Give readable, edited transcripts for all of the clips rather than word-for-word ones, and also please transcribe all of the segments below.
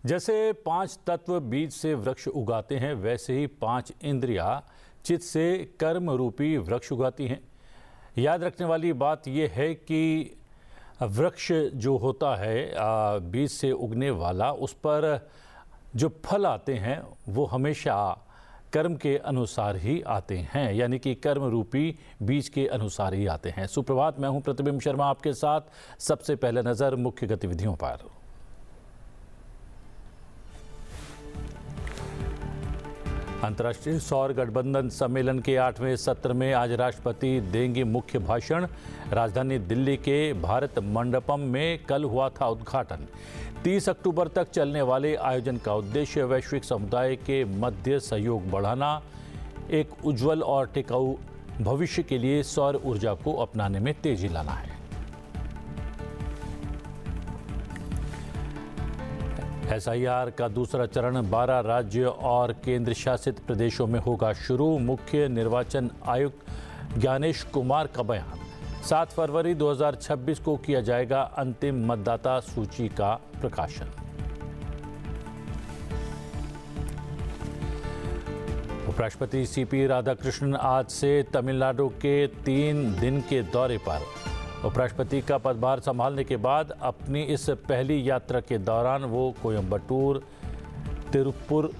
जैसे 5 तत्व बीज से वृक्ष उगाते हैं, वैसे ही 5 इंद्रियां चित्त से कर्म रूपी वृक्ष उगाती हैं। याद रखने वाली बात यह है कि वृक्ष जो होता है बीज से उगने वाला, उस पर जो फल आते हैं वो हमेशा कर्म के अनुसार ही आते हैं, यानी कि कर्म रूपी बीज के अनुसार ही आते हैं। सुप्रभात, मैं हूं प्रतिबिंब शर्मा आपके साथ। सबसे पहले नजर मुख्य गतिविधियों पर। अंतर्राष्ट्रीय सौर गठबंधन सम्मेलन के 8वें सत्र में आज राष्ट्रपति देंगे मुख्य भाषण। राजधानी दिल्ली के भारत मंडपम में कल हुआ था उद्घाटन। 30 अक्टूबर तक चलने वाले आयोजन का उद्देश्य वैश्विक समुदाय के मध्य सहयोग बढ़ाना, एक उज्जवल और टिकाऊ भविष्य के लिए सौर ऊर्जा को अपनाने में तेजी लाना है। SIR का दूसरा चरण 12 राज्य और केंद्र शासित प्रदेशों में होगा शुरू। मुख्य निर्वाचन आयुक्त ज्ञानेश कुमार का बयान। 7 फरवरी 2026 को किया जाएगा अंतिम मतदाता सूची का प्रकाशन। उपराष्ट्रपति CP राधाकृष्णन आज से तमिलनाडु के 3 दिन के दौरे पर। उपराष्ट्रपति का पदभार संभालने के बाद अपनी इस पहली यात्रा के दौरान वो कोयम्बटूर, तिरुप्पुर,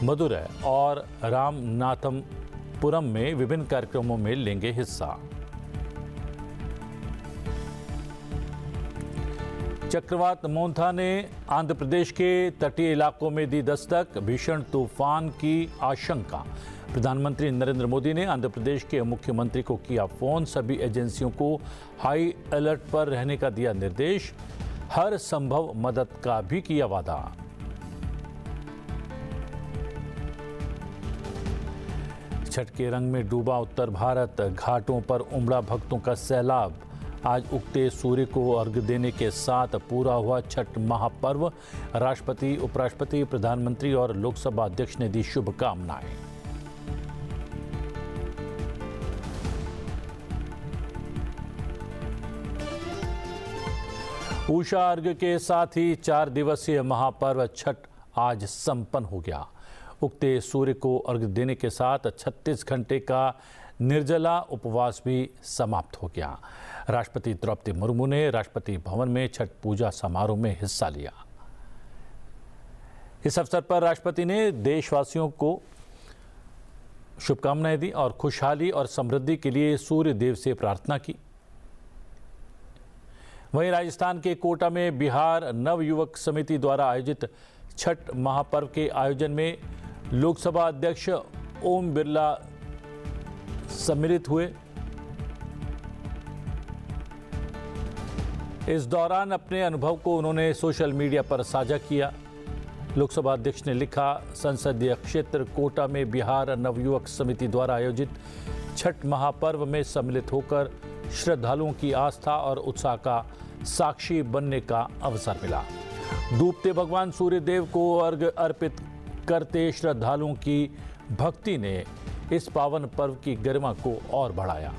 मदुरै और रामनाथपुरम में विभिन्न कार्यक्रमों में लेंगे हिस्सा। चक्रवात मोंथा ने आंध्र प्रदेश के तटीय इलाकों में दी दस्तक, भीषण तूफान की आशंका। प्रधानमंत्री नरेंद्र मोदी ने आंध्र प्रदेश के मुख्यमंत्री को किया फोन। सभी एजेंसियों को हाई अलर्ट पर रहने का दिया निर्देश, हर संभव मदद का भी किया वादा। छठ के रंग में डूबा उत्तर भारत, घाटों पर उमड़ा भक्तों का सैलाब। आज उगते सूर्य को अर्घ्य देने के साथ पूरा हुआ छठ महापर्व। राष्ट्रपति, उपराष्ट्रपति, प्रधानमंत्री और लोकसभा अध्यक्ष ने दी शुभकामनाएं। उषा अर्घ्य के साथ ही 4 दिवसीय महापर्व छठ आज संपन्न हो गया। उगते सूर्य को अर्घ्य देने के साथ 36 घंटे का निर्जला उपवास भी समाप्त हो गया। राष्ट्रपति द्रौपदी मुर्मू ने राष्ट्रपति भवन में छठ पूजा समारोह में हिस्सा लिया। इस अवसर पर राष्ट्रपति ने देशवासियों को शुभकामनाएं दी और खुशहाली और समृद्धि के लिए सूर्य देव से प्रार्थना की। वहीं राजस्थान के कोटा में बिहार नवयुवक समिति द्वारा आयोजित छठ महापर्व के आयोजन में लोकसभा अध्यक्ष ओम बिरला सम्मिलित हुए। इस दौरान अपने अनुभव को उन्होंने सोशल मीडिया पर साझा किया। लोकसभा अध्यक्ष ने लिखा, संसदीय क्षेत्र कोटा में बिहार नवयुवक समिति द्वारा आयोजित छठ महापर्व में सम्मिलित होकर श्रद्धालुओं की आस्था और उत्साह का साक्षी बनने का अवसर मिला। डूबते भगवान सूर्य देव को अर्घ्य अर्पित करते श्रद्धालुओं की भक्ति ने इस पावन पर्व की गरिमा को और बढ़ाया।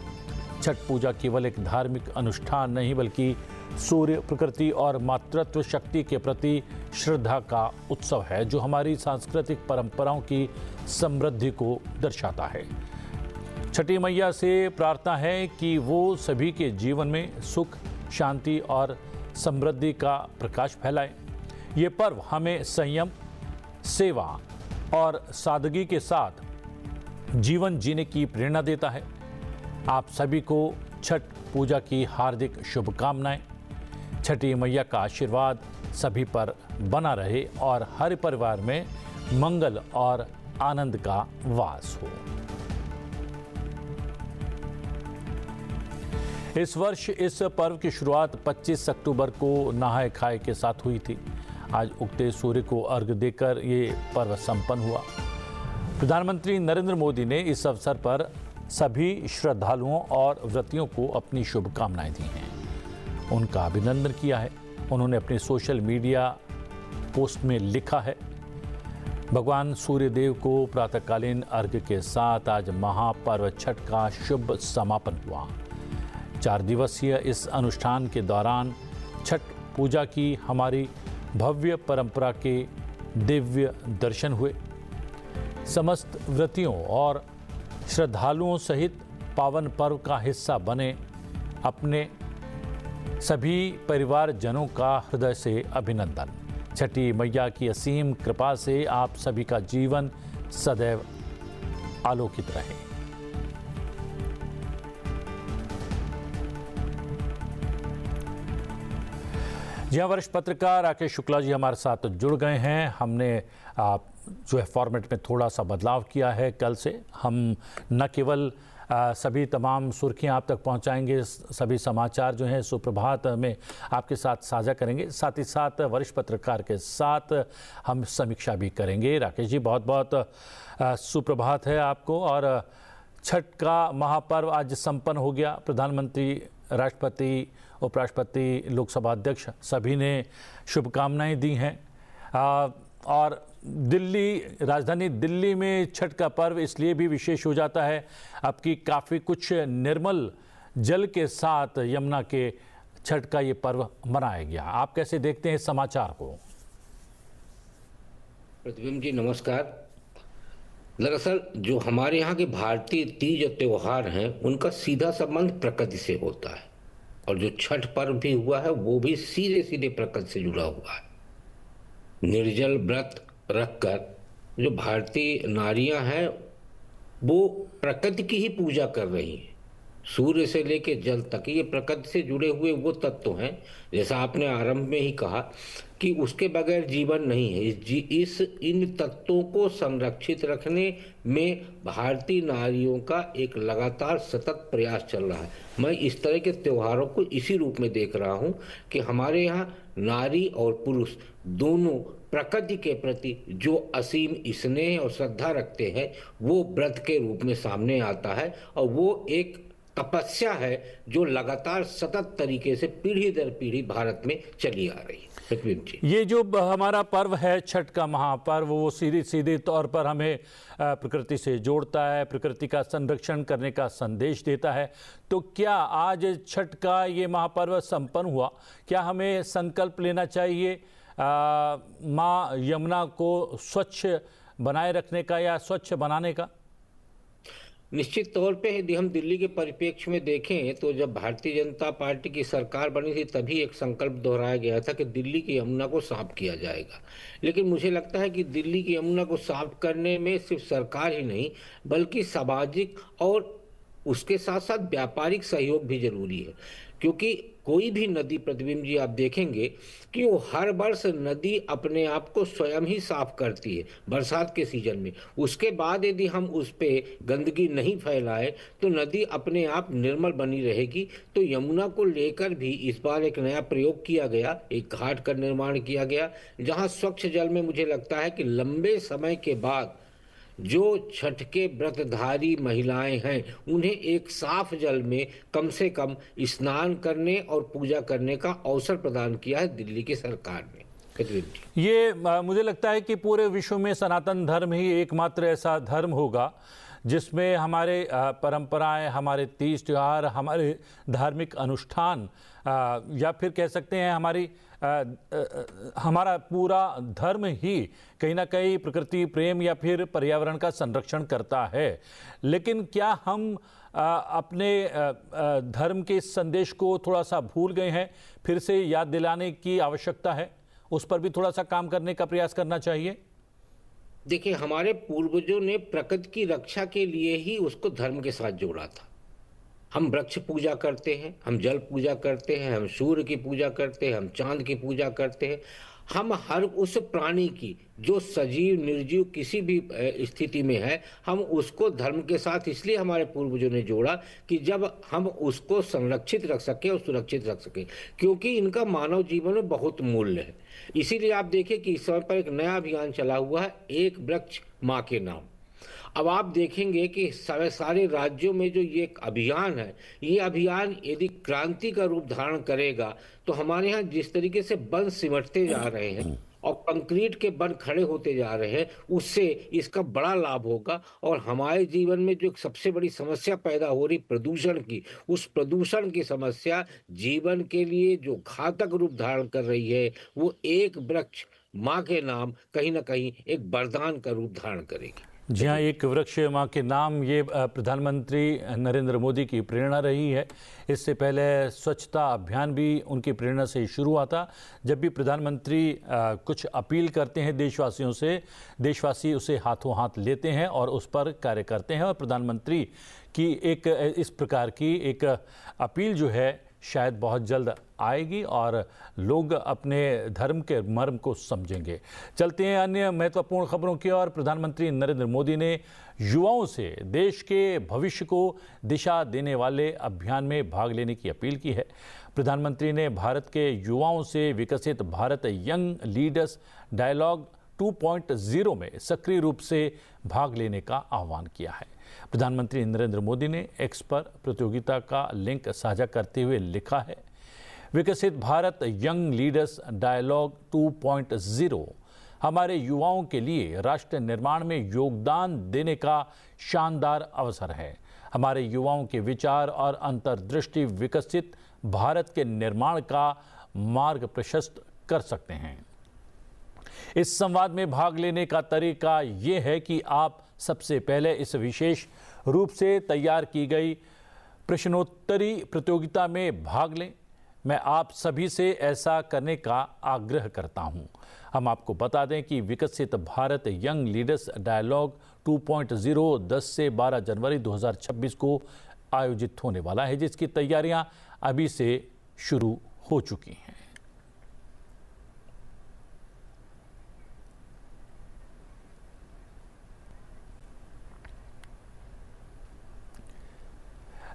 छठ पूजा केवल एक धार्मिक अनुष्ठान नहीं, बल्कि सूर्य, प्रकृति और मातृत्व शक्ति के प्रति श्रद्धा का उत्सव है, जो हमारी सांस्कृतिक परंपराओं की समृद्धि को दर्शाता है। छठी मैया से प्रार्थना है कि वो सभी के जीवन में सुख, शांति और समृद्धि का प्रकाश फैलाए। ये पर्व हमें संयम, सेवा और सादगी के साथ जीवन जीने की प्रेरणा देता है। आप सभी को छठ पूजा की हार्दिक शुभकामनाएं। छठी मैया का आशीर्वाद सभी पर बना रहे और हर परिवार में मंगल और आनंद का वास हो। इस वर्ष इस पर्व की शुरुआत 25 अक्टूबर को नहाय खाए के साथ हुई थी। आज उगते सूर्य को अर्घ्य देकर ये पर्व संपन्न हुआ। प्रधानमंत्री नरेंद्र मोदी ने इस अवसर पर सभी श्रद्धालुओं और व्रतियों को अपनी शुभकामनाएं दी हैं, उनका अभिनंदन किया है। उन्होंने अपने सोशल मीडिया पोस्ट में लिखा है, भगवान सूर्यदेव को प्रातःकालीन अर्घ्य के साथ आज महापर्व छठ का शुभ समापन हुआ। 4 दिवसीय इस अनुष्ठान के दौरान छठ पूजा की हमारी भव्य परंपरा के दिव्य दर्शन हुए। समस्त व्रतियों और श्रद्धालुओं सहित पावन पर्व का हिस्सा बने अपने सभी परिवारजनों का हृदय से अभिनंदन। छठी मैया की असीम कृपा से आप सभी का जीवन सदैव आलोकित रहे। जी हाँ, वरिष्ठ पत्रकार राकेश शुक्ला जी हमारे साथ जुड़ गए हैं। हमने जो है फॉर्मेट में थोड़ा सा बदलाव किया है। कल से हम न केवल सभी तमाम सुर्खियां आप तक पहुंचाएंगे, सभी समाचार जो हैं सुप्रभात में आपके साथ साझा करेंगे, साथ ही साथ वरिष्ठ पत्रकार के साथ हम समीक्षा भी करेंगे। राकेश जी, बहुत बहुत सुप्रभात है आपको। और छठ का महापर्व आज संपन्न हो गया। प्रधानमंत्री, राष्ट्रपति, उपराष्ट्रपति, लोकसभा अध्यक्ष सभी ने शुभकामनाएं दी हैं। और दिल्ली, राजधानी दिल्ली में छठ का पर्व इसलिए भी विशेष हो जाता है अब कि काफ़ी कुछ निर्मल जल के साथ यमुना के छठ का ये पर्व मनाया गया। आप कैसे देखते हैं इस समाचार को? प्रतिबिंब जी नमस्कार। दरअसल जो हमारे यहाँ के भारतीय तीज और त्योहार हैं उनका सीधा संबंध प्रकृति से होता है, और जो छठ पर्व भी हुआ है वो भी सीधे सीधे प्रकृति से जुड़ा हुआ है। निर्जल व्रत रखकर जो भारतीय नारियां हैं वो प्रकृति की ही पूजा कर रही हैं। सूर्य से लेकर जल तक ये प्रकृति से जुड़े हुए वो तत्व हैं, जैसा आपने आरंभ में ही कहा कि उसके बगैर जीवन नहीं है। इन तत्वों को संरक्षित रखने में भारतीय नारियों का एक लगातार सतत प्रयास चल रहा है। मैं इस तरह के त्योहारों को इसी रूप में देख रहा हूं कि हमारे यहाँ नारी और पुरुष दोनों प्रकृति के प्रति जो असीम स्नेह और श्रद्धा रखते हैं वो व्रत के रूप में सामने आता है, और वो एक तपस्या है जो लगातार सतत तरीके से पीढ़ी दर पीढ़ी भारत में चली आ रही है। ये जो हमारा पर्व है छठ का महापर्व, वो सीधे सीधे तौर पर हमें प्रकृति से जोड़ता है, प्रकृति का संरक्षण करने का संदेश देता है। तो क्या आज छठ का ये महापर्व संपन्न हुआ, क्या हमें संकल्प लेना चाहिए माँ यमुना को स्वच्छ बनाए रखने का या स्वच्छ बनाने का? निश्चित तौर पे यदि हम दिल्ली के परिप्रेक्ष्य में देखें तो जब भारतीय जनता पार्टी की सरकार बनी थी तभी एक संकल्प दोहराया गया था कि दिल्ली की यमुना को साफ किया जाएगा। लेकिन मुझे लगता है कि दिल्ली की यमुना को साफ करने में सिर्फ सरकार ही नहीं बल्कि सामाजिक और उसके साथ साथ व्यापारिक सहयोग भी जरूरी है, क्योंकि कोई भी नदी, प्रतिबिंब जी, आप देखेंगे कि वो हर वर्ष नदी अपने आप को स्वयं ही साफ करती है बरसात के सीजन में। उसके बाद यदि हम उस पर गंदगी नहीं फैलाए तो नदी अपने आप निर्मल बनी रहेगी। तो यमुना को लेकर भी इस बार एक नया प्रयोग किया गया, एक घाट का निर्माण किया गया जहां स्वच्छ जल में मुझे लगता है कि लंबे समय के बाद जो छठ के व्रतधारी महिलाएं हैं उन्हें एक साफ जल में कम से कम स्नान करने और पूजा करने का अवसर प्रदान किया है दिल्ली की सरकार ने। ये मुझे लगता है कि पूरे विश्व में सनातन धर्म ही एकमात्र ऐसा धर्म होगा जिसमें हमारे परंपराएं, हमारे तीज त्योहार, हमारे धार्मिक अनुष्ठान या फिर कह सकते हैं हमारा पूरा धर्म ही कहीं ना कहीं प्रकृति प्रेम या फिर पर्यावरण का संरक्षण करता है। लेकिन क्या हम अपने धर्म के संदेश को थोड़ा सा भूल गए हैं? फिर से याद दिलाने की आवश्यकता है, उस पर भी थोड़ा सा काम करने का प्रयास करना चाहिए। देखिए, हमारे पूर्वजों ने प्रकृति की रक्षा के लिए ही उसको धर्म के साथ जोड़ा था। हम वृक्ष पूजा करते हैं, हम जल पूजा करते हैं, हम सूर्य की पूजा करते हैं, हम चांद की पूजा करते हैं। हम हर उस प्राणी की जो सजीव निर्जीव किसी भी स्थिति में है, हम उसको धर्म के साथ इसलिए हमारे पूर्वजों ने जोड़ा कि जब हम उसको संरक्षित रख सके और सुरक्षित रख सके, क्योंकि इनका मानव जीवन में बहुत मूल्य है। इसीलिए आप देखिए कि इस समय पर एक नया अभियान चला हुआ है, एक वृक्ष माँ के नाम। अब आप देखेंगे कि सारे राज्यों में जो ये अभियान है, ये अभियान यदि क्रांति का रूप धारण करेगा तो हमारे यहाँ जिस तरीके से वन सिमटते जा रहे हैं और कंक्रीट के वन खड़े होते जा रहे हैं, उससे इसका बड़ा लाभ होगा। और हमारे जीवन में जो सबसे बड़ी समस्या पैदा हो रही प्रदूषण की, उस प्रदूषण की समस्या जीवन के लिए जो घातक रूप धारण कर रही है, वो एक वृक्ष माँ के नाम कहीं ना कहीं एक वरदान का रूप धारण करेगी। जी हाँ, एक वृक्ष माँ के नाम, ये प्रधानमंत्री नरेंद्र मोदी की प्रेरणा रही है। इससे पहले स्वच्छता अभियान भी उनकी प्रेरणा से ही शुरू हुआ था। जब भी प्रधानमंत्री कुछ अपील करते हैं देशवासियों से, देशवासी उसे हाथों हाथ लेते हैं और उस पर कार्य करते हैं। और प्रधानमंत्री की एक इस प्रकार की एक अपील जो है शायद बहुत जल्द आएगी और लोग अपने धर्म के मर्म को समझेंगे। चलते हैं अन्य महत्वपूर्ण खबरों की ओर। प्रधानमंत्री नरेंद्र मोदी ने युवाओं से देश के भविष्य को दिशा देने वाले अभियान में भाग लेने की अपील की है। प्रधानमंत्री ने भारत के युवाओं से विकसित भारत यंग लीडर्स डायलॉग 2.0 में सक्रिय रूप से भाग लेने का आह्वान किया है। प्रधानमंत्री नरेंद्र मोदी ने एक्स पर प्रतियोगिता का लिंक साझा करते हुए लिखा है, विकसित भारत यंग लीडर्स डायलॉग 2.0 हमारे युवाओं के लिए राष्ट्र निर्माण में योगदान देने का शानदार अवसर है। हमारे युवाओं के विचार और अंतर्दृष्टि विकसित भारत के निर्माण का मार्ग प्रशस्त कर सकते हैं। इस संवाद में भाग लेने का तरीका ये है कि आप सबसे पहले इस विशेष रूप से तैयार की गई प्रश्नोत्तरी प्रतियोगिता में भाग लें। मैं आप सभी से ऐसा करने का आग्रह करता हूं। हम आपको बता दें कि विकसित भारत यंग लीडर्स डायलॉग 2.0 10 से 12 जनवरी 2026 को आयोजित होने वाला है, जिसकी तैयारियां अभी से शुरू हो चुकी हैं।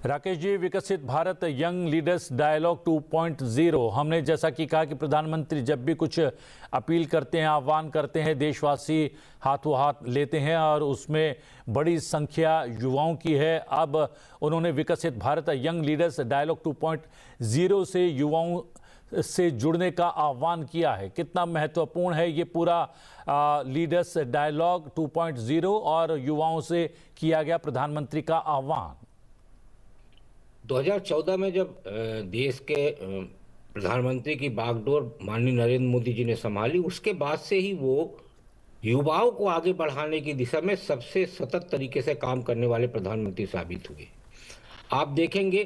राकेश जी, विकसित भारत यंग लीडर्स डायलॉग 2.0, हमने जैसा कि कहा कि प्रधानमंत्री जब भी कुछ अपील करते हैं, आह्वान करते हैं, देशवासी हाथों हाथ लेते हैं और उसमें बड़ी संख्या युवाओं की है। अब उन्होंने विकसित भारत यंग लीडर्स डायलॉग 2.0 से युवाओं से जुड़ने का आह्वान किया है। कितना महत्वपूर्ण है ये पूरा लीडर्स डायलॉग 2.0 और युवाओं से किया गया प्रधानमंत्री का आह्वान? 2014 में जब देश के प्रधानमंत्री की बागडोर माननीय नरेंद्र मोदी जी ने संभाली, उसके बाद से ही वो युवाओं को आगे बढ़ाने की दिशा में सबसे सतत तरीके से काम करने वाले प्रधानमंत्री साबित हुए। आप देखेंगे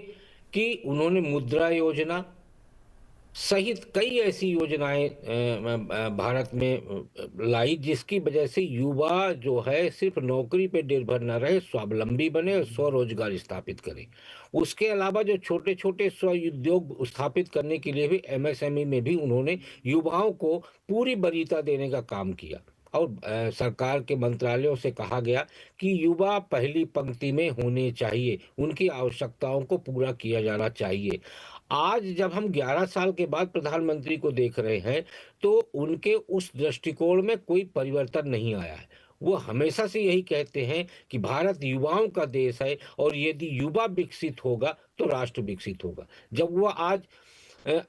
कि उन्होंने मुद्रा योजना सहित कई ऐसी योजनाएं भारत में लाई, जिसकी वजह से युवा जो है सिर्फ नौकरी पे निर्भर न रहे, स्वावलंबी बने और स्वरोजगार स्थापित करें। उसके अलावा जो छोटे छोटे स्व उद्योग स्थापित करने के लिए भी एमएसएमई में भी उन्होंने युवाओं को पूरी वरीयता देने का काम किया। और सरकार के मंत्रालयों से कहा गया कि युवा पहली पंक्ति में होने चाहिए, उनकी आवश्यकताओं को पूरा किया जाना चाहिए। आज जब हम 11 साल के बाद प्रधानमंत्री को देख रहे हैं तो उनके उस दृष्टिकोण में कोई परिवर्तन नहीं आया है। वो हमेशा से यही कहते हैं कि भारत युवाओं का देश है और यदि युवा विकसित होगा तो राष्ट्र विकसित होगा। जब वो आज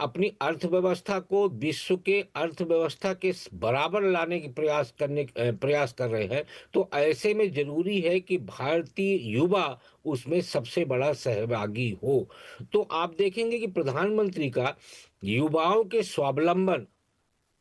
अपनी अर्थव्यवस्था को विश्व के अर्थव्यवस्था के बराबर लाने की प्रयास कर रहे हैं, तो ऐसे में जरूरी है कि भारतीय युवा उसमें सबसे बड़ा सहभागी हो। तो आप देखेंगे कि प्रधानमंत्री का युवाओं के स्वावलंबन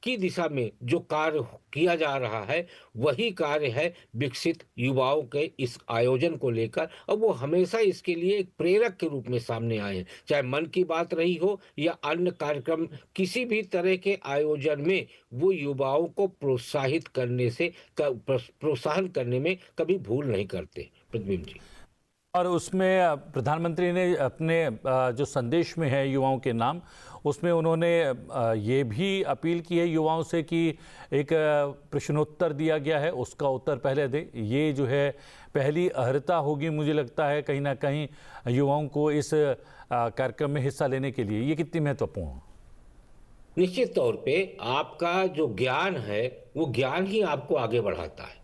की दिशा में जो कार्य किया जा रहा है, वही कार्य है विकसित युवाओं के इस आयोजन को लेकर। और वो हमेशा इसके लिए एक प्रेरक के रूप में सामने आए हैं। चाहे मन की बात रही हो या अन्य कार्यक्रम, किसी भी तरह के आयोजन में वो युवाओं को प्रोत्साहन करने में कभी भूल नहीं करते। प्रतिबिंब जी। और उसमें प्रधानमंत्री ने अपने जो संदेश में है युवाओं के नाम, उसमें उन्होंने ये भी अपील की है युवाओं से कि एक प्रश्नोत्तर दिया गया है, उसका उत्तर पहले दे। ये जो है पहली अर्हता होगी, मुझे लगता है कहीं ना कहीं युवाओं को इस कार्यक्रम में हिस्सा लेने के लिए। ये कितनी महत्वपूर्ण? निश्चित तौर पे आपका जो ज्ञान है वो ज्ञान ही आपको आगे बढ़ाता है।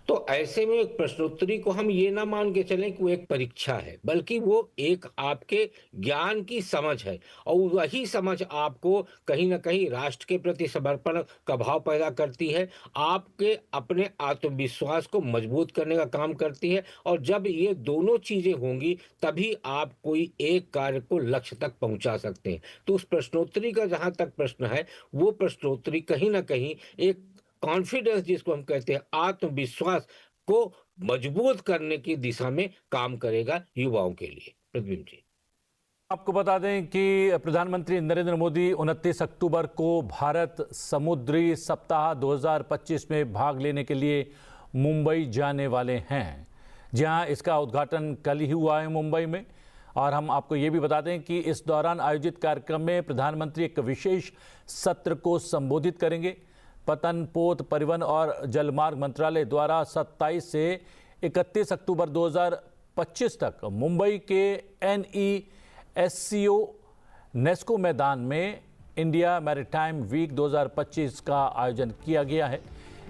तो ऐसे में एक प्रश्नोत्तरी को हम ये ना मान के चलें कि वो एक परीक्षा है, बल्कि वो एक आपके ज्ञान की समझ है, और वही समझ आपको कहीं ना कहीं राष्ट्र के प्रति समर्पण का भाव पैदा करती है, आपके अपने आत्मविश्वास को मजबूत करने का काम करती है। और जब ये दोनों चीजें होंगी तभी आप कोई एक कार्य को लक्ष्य तक पहुंचा सकते हैं। तो उस प्रश्नोत्तरी का जहां तक प्रश्न है, वो प्रश्नोत्तरी कहीं ना कहीं एक कॉन्फिडेंस, जिसको हम कहते हैं आत्मविश्वास को मजबूत करने की दिशा में काम करेगा युवाओं के लिए। प्रतिबिंब जी, आपको बता दें कि प्रधानमंत्री नरेंद्र मोदी 29 अक्टूबर को भारत समुद्री सप्ताह 2025 में भाग लेने के लिए मुंबई जाने वाले हैं, जहां इसका उद्घाटन कल ही हुआ है मुंबई में। और हम आपको ये भी बता दें कि इस दौरान आयोजित कार्यक्रम में प्रधानमंत्री एक विशेष सत्र को संबोधित करेंगे। पतन, पोत, परिवहन और जलमार्ग मंत्रालय द्वारा 27 से 31 अक्टूबर 2025 तक मुंबई के NESCO नेस्को मैदान में इंडिया मैरीटाइम वीक 2025 का आयोजन किया गया है।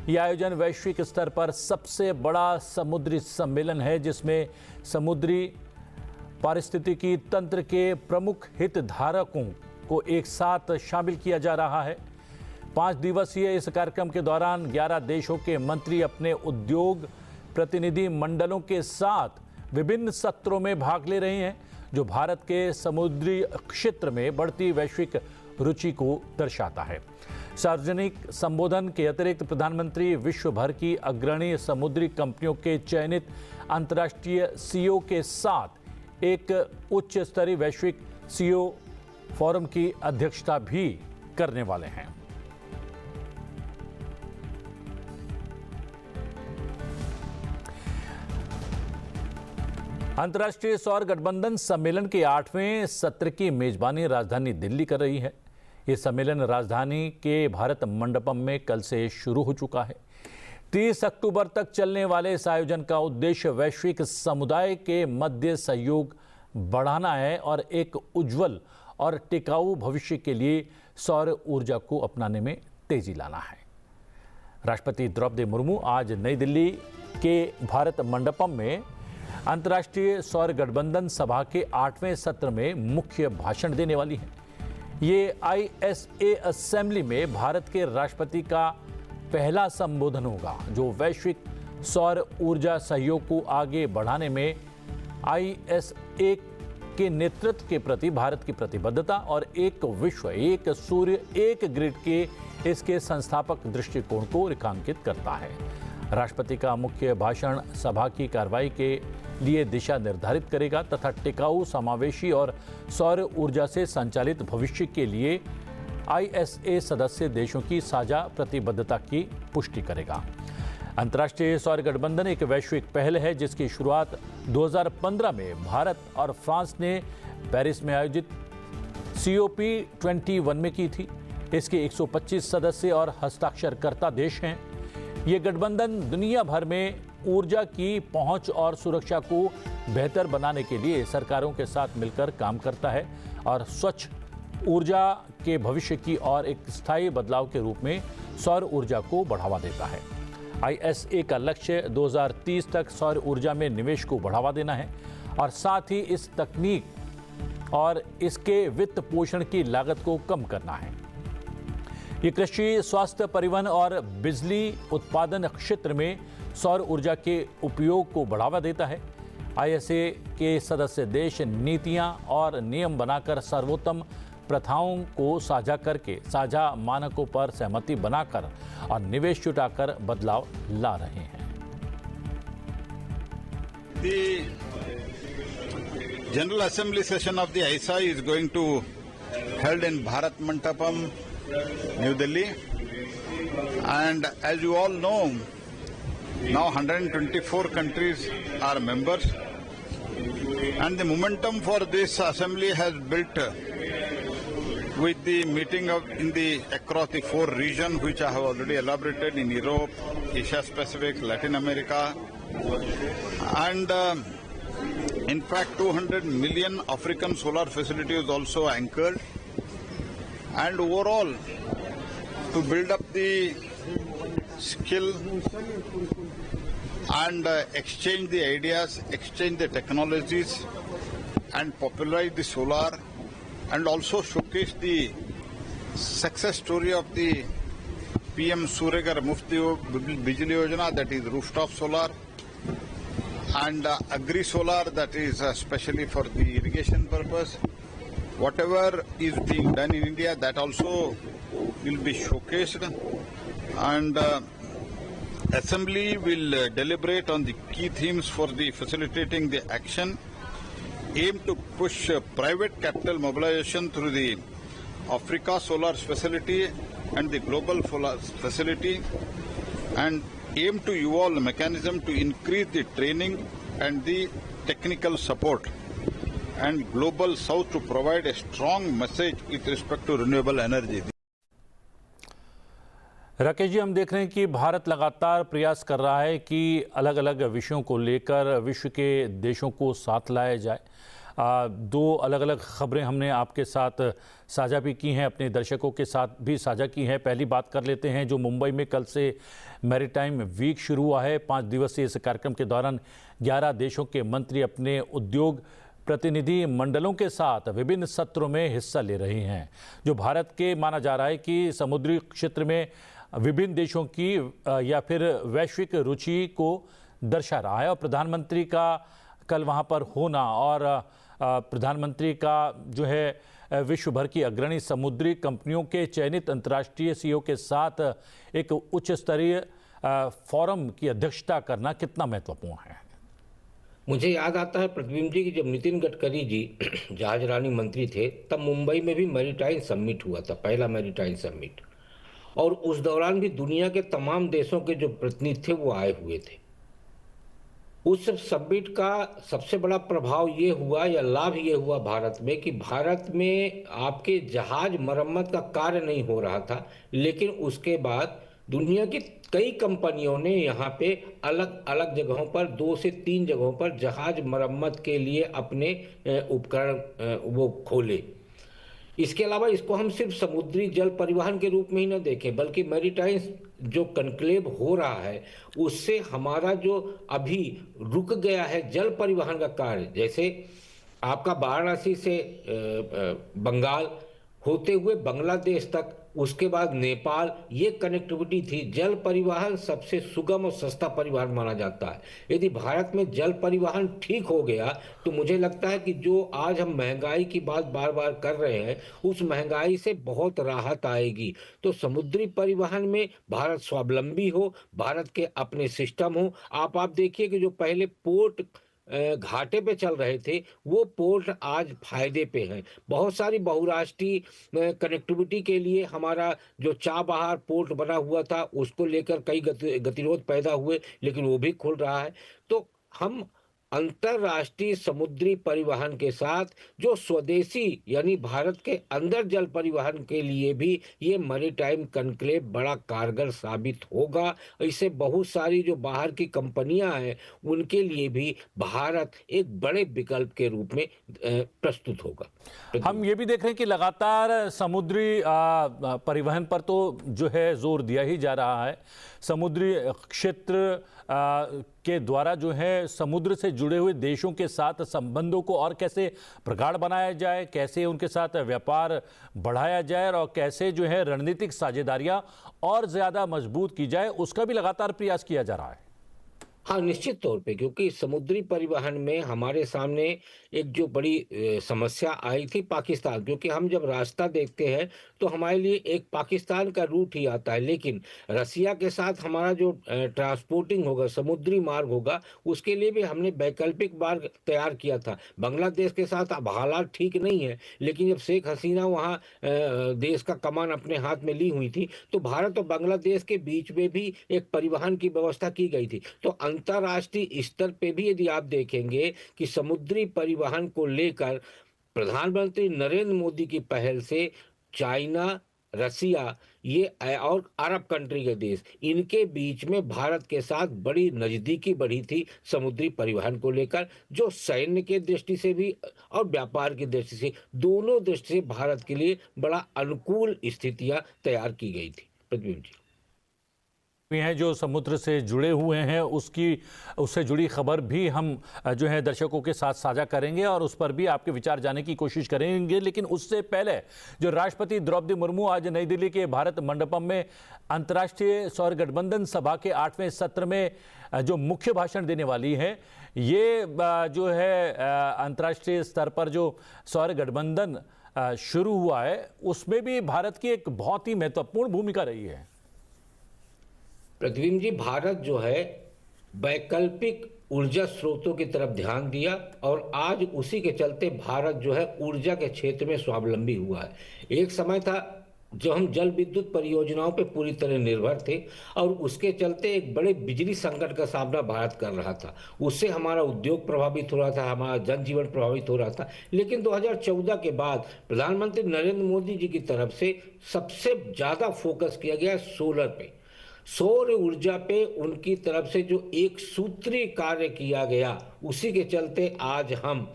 यह आयोजन वैश्विक स्तर पर सबसे बड़ा समुद्री सम्मेलन है, जिसमें समुद्री पारिस्थितिकी तंत्र के प्रमुख हितधारकों को एक साथ शामिल किया जा रहा है। 5 दिवसीय इस कार्यक्रम के दौरान 11 देशों के मंत्री अपने उद्योग प्रतिनिधि मंडलों के साथ विभिन्न सत्रों में भाग ले रहे हैं, जो भारत के समुद्री क्षेत्र में बढ़ती वैश्विक रुचि को दर्शाता है। सार्वजनिक संबोधन के अतिरिक्त प्रधानमंत्री विश्व भर की अग्रणी समुद्री कंपनियों के चयनित अंतर्राष्ट्रीय CEO के साथ एक उच्च स्तरीय वैश्विक CEO फोरम की अध्यक्षता भी करने वाले हैं। अंतर्राष्ट्रीय सौर गठबंधन सम्मेलन के 8वें सत्र की मेजबानी राजधानी दिल्ली कर रही है। यह सम्मेलन राजधानी के भारत मंडपम में कल से शुरू हो चुका है। 30 अक्टूबर तक चलने वाले इस आयोजन का उद्देश्य वैश्विक समुदाय के मध्य सहयोग बढ़ाना है और एक उज्जवल और टिकाऊ भविष्य के लिए सौर ऊर्जा को अपनाने में तेजी लाना है। राष्ट्रपति द्रौपदी मुर्मू आज नई दिल्ली के भारत मंडपम में अंतर्राष्ट्रीय सौर गठबंधन सभा के 8वें सत्र में मुख्य भाषण देने वाली हैं। ये ISA असेंबली में भारत के राष्ट्रपति का पहला संबोधन होगा, जो वैश्विक सौर ऊर्जा सहयोग को आगे बढ़ाने में ISA के नेतृत्व के प्रति भारत की प्रतिबद्धता और एक विश्व, एक सूर्य, एक ग्रिड के इसके संस्थापक दृष्टिकोण को रेखांकित करता है। राष्ट्रपति का मुख्य भाषण सभा की कार्रवाई के लिए दिशा निर्धारित करेगा तथा टिकाऊ, समावेशी और सौर ऊर्जा से संचालित भविष्य के लिए ISA सदस्य देशों की साझा प्रतिबद्धता की पुष्टि करेगा। अंतर्राष्ट्रीय सौर गठबंधन एक वैश्विक पहल है, जिसकी शुरुआत 2015 में भारत और फ्रांस ने पेरिस में आयोजित COP21 में की थी। इसके 125 सदस्य और हस्ताक्षरकर्ता देश हैं। ये गठबंधन दुनिया भर में ऊर्जा की पहुंच और सुरक्षा को बेहतर बनाने के लिए सरकारों के साथ मिलकर काम करता है और स्वच्छ ऊर्जा के भविष्य की और एक स्थायी बदलाव के रूप में सौर ऊर्जा को बढ़ावा देता है। ISA का लक्ष्य 2030 तक सौर ऊर्जा में निवेश को बढ़ावा देना है और साथ ही इस तकनीक और इसके वित्त पोषण की लागत को कम करना है। ये कृषि, स्वास्थ्य, परिवहन और बिजली उत्पादन क्षेत्र में सौर ऊर्जा के उपयोग को बढ़ावा देता है। ISA के सदस्य देश नीतियां और नियम बनाकर सर्वोत्तम प्रथाओं को साझा करके साझा मानकों पर सहमति बनाकर और निवेश जुटाकर बदलाव ला रहे हैं। The General Assembly session of the ISA is going to held in Bharat Mandapam, New Delhi, and as you all know, now 124 countries are members, and the momentum for this assembly has built with the meeting across the 4 regions, which I have already elaborated in Europe, Asia Pacific, Latin America, and in fact 200 million African solar facility is also anchored, and overall to build up the skill and exchange the ideas, exchange the technologies, and popularize the solar, and also showcase the success story of the PM Suryaghar Mufti Bijli Yojana, that is rooftop solar, and agri solar, that is specially for the irrigation purpose. Whatever is being done in India, that also will be showcased, and Assembly will deliberate on the key themes for the facilitating the action, aim to push private capital mobilization through the Africa Solar Facility and the Global Solar Facility, and aim to evolve a mechanism to increase the training and the technical support, and Global South to provide a strong message with respect to renewable energy. Rakesh ji, हम देख रहे हैं कि भारत लगातार प्रयास कर रहा है कि अलग अलग विषयों को लेकर विश्व के देशों को साथ लाया जाए। दो अलग अलग खबरें हमने आपके साथ साझा भी की हैं, अपने दर्शकों के साथ भी साझा की हैं। पहली बात कर लेते हैं जो मुंबई में कल से मैरीटाइम वीक शुरू हुआ है। 5 दिवसीय इस कार्यक्रम के दौरान 11 देशों के मंत्री अपने उद्योग प्रतिनिधि मंडलों के साथ विभिन्न सत्रों में हिस्सा ले रहे हैं, जो भारत के माना जा रहा है कि समुद्री क्षेत्र में विभिन्न देशों की या फिर वैश्विक रुचि को दर्शा रहा है। और प्रधानमंत्री का कल वहां पर होना और प्रधानमंत्री का जो है विश्व भर की अग्रणी समुद्री कंपनियों के चयनित अंतर्राष्ट्रीय सीईओ के साथ एक उच्च स्तरीय फोरम की अध्यक्षता करना कितना महत्वपूर्ण है? मुझे याद आता है प्रतिबिंब जी की जब नितिन गडकरी जी जहाजरानी मंत्री थे, तब मुंबई में भी मैरीटाइम समिट हुआ था, पहला मैरीटाइम समिट, और उस दौरान भी दुनिया के तमाम देशों के जो प्रतिनिधि थे वो आए हुए थे। उस समिट का सबसे बड़ा प्रभाव ये हुआ या लाभ ये हुआ भारत में कि भारत में आपके जहाज मरम्मत का कार्य नहीं हो रहा था, लेकिन उसके बाद दुनिया की कई कंपनियों ने यहाँ पे अलग अलग जगहों पर 2 से 3 जगहों पर जहाज मरम्मत के लिए अपने उपकरण वो खोले। इसके अलावा इसको हम सिर्फ समुद्री जल परिवहन के रूप में ही न देखें, बल्कि मैरीटाइम जो कन्क्लेव हो रहा है उससे हमारा जो अभी रुक गया है जल परिवहन का कार्य, जैसे आपका वाराणसी से बंगाल होते हुए बांग्लादेश तक, उसके बाद नेपाल, ये कनेक्टिविटी थी। जल परिवहन सबसे सुगम और सस्ता परिवहन माना जाता है। यदि भारत में जल परिवहन ठीक हो गया तो मुझे लगता है कि जो आज हम महंगाई की बात बार बार कर रहे हैं, उस महंगाई से बहुत राहत आएगी। तो समुद्री परिवहन में भारत स्वावलंबी हो, भारत के अपने सिस्टम हो। आप देखिए कि जो पहले पोर्ट घाटे पे चल रहे थे वो पोर्ट आज फायदे पे हैं। बहुत सारी बहुराष्ट्रीय कनेक्टिविटी के लिए हमारा जो चाबहार पोर्ट बना हुआ था उसको लेकर कई गतिरोध पैदा हुए, लेकिन वो भी खुल रहा है। तो हम अंतरराष्ट्रीय समुद्री परिवहन के साथ जो स्वदेशी यानी भारत के अंदर जल परिवहन के लिए भी ये मैरीटाइम कन्क्लेव बड़ा कारगर साबित होगा। इससे बहुत सारी जो बाहर की कंपनियां हैं उनके लिए भी भारत एक बड़े विकल्प के रूप में प्रस्तुत होगा। हम ये भी देख रहे हैं कि लगातार समुद्री परिवहन पर तो जो है जोर दिया ही जा रहा है। समुद्री क्षेत्र के द्वारा जो है समुद्र से जुड़े हुए देशों के साथ संबंधों को और कैसे प्रगाढ़ बनाया जाए, कैसे उनके साथ व्यापार बढ़ाया जाए और कैसे जो है रणनीतिक साझेदारियां और ज्यादा मजबूत की जाए, उसका भी लगातार प्रयास किया जा रहा है। हाँ, निश्चित तौर पे, क्योंकि समुद्री परिवहन में हमारे सामने एक जो बड़ी समस्या आई थी पाकिस्तान, क्योंकि हम जब रास्ता देखते हैं तो हमारे लिए एक पाकिस्तान का रूट ही आता है, लेकिन रसिया के साथ हमारा जो ट्रांसपोर्टिंग होगा, समुद्री मार्ग होगा, उसके लिए भी हमने वैकल्पिक मार्ग तैयार किया था। बांग्लादेश के साथ अब हालात ठीक नहीं है, लेकिन जब शेख हसीना वहाँ देश का कमान अपने हाथ में ली हुई थी तो भारत और बांग्लादेश के बीच में भी एक परिवहन की व्यवस्था की गई थी। तो अंतर्राष्ट्रीय स्तर पे भी यदि आप देखेंगे कि समुद्री परिवहन को लेकर प्रधानमंत्री नरेंद्र मोदी की पहल से चाइना, रसिया ये और अरब कंट्री के देश, इनके बीच में भारत के साथ बड़ी नजदीकी बढ़ी थी समुद्री परिवहन को लेकर, जो सैन्य के दृष्टि से भी और व्यापार की दृष्टि से, दोनों दृष्टि से भारत के लिए बड़ा अनुकूल स्थितियां तैयार की गई थी। प्रतिबिंब जी। भी हैं जो समुद्र से जुड़े हुए हैं, उससे जुड़ी खबर भी हम जो है दर्शकों के साथ साझा करेंगे और उस पर भी आपके विचार जानने की कोशिश करेंगे। लेकिन उससे पहले जो राष्ट्रपति द्रौपदी मुर्मू आज नई दिल्ली के भारत मंडपम में अंतर्राष्ट्रीय सौर गठबंधन सभा के 8वें सत्र में जो मुख्य भाषण देने वाली है, ये जो है अंतर्राष्ट्रीय स्तर पर जो सौर गठबंधन शुरू हुआ है उसमें भी भारत की एक बहुत ही महत्वपूर्ण भूमिका रही है। प्रतिबिंब जी, भारत जो है वैकल्पिक ऊर्जा स्रोतों की तरफ ध्यान दिया और आज उसी के चलते भारत जो है ऊर्जा के क्षेत्र में स्वावलंबी हुआ है। एक समय था जब हम जल विद्युत परियोजनाओं पे पूरी तरह निर्भर थे और उसके चलते एक बड़े बिजली संकट का सामना भारत कर रहा था। उससे हमारा उद्योग प्रभावित हो रहा था, हमारा जनजीवन प्रभावित हो रहा था। लेकिन 2014 के बाद प्रधानमंत्री नरेंद्र मोदी जी की तरफ से सबसे ज्यादा फोकस किया गया सोलर पे, सौर ऊर्जा पे उनकी तरफ से जो एक सूत्रीय कार्य किया गया, उसी के चलते आज हम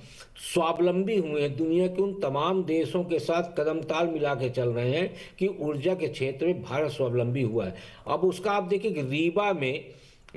स्वावलंबी हुए हैं। दुनिया के उन तमाम देशों के साथ कदम ताल मिला के चल रहे हैं कि ऊर्जा के क्षेत्र में भारत स्वावलंबी हुआ है। अब उसका आप देखिए कि रीवा में,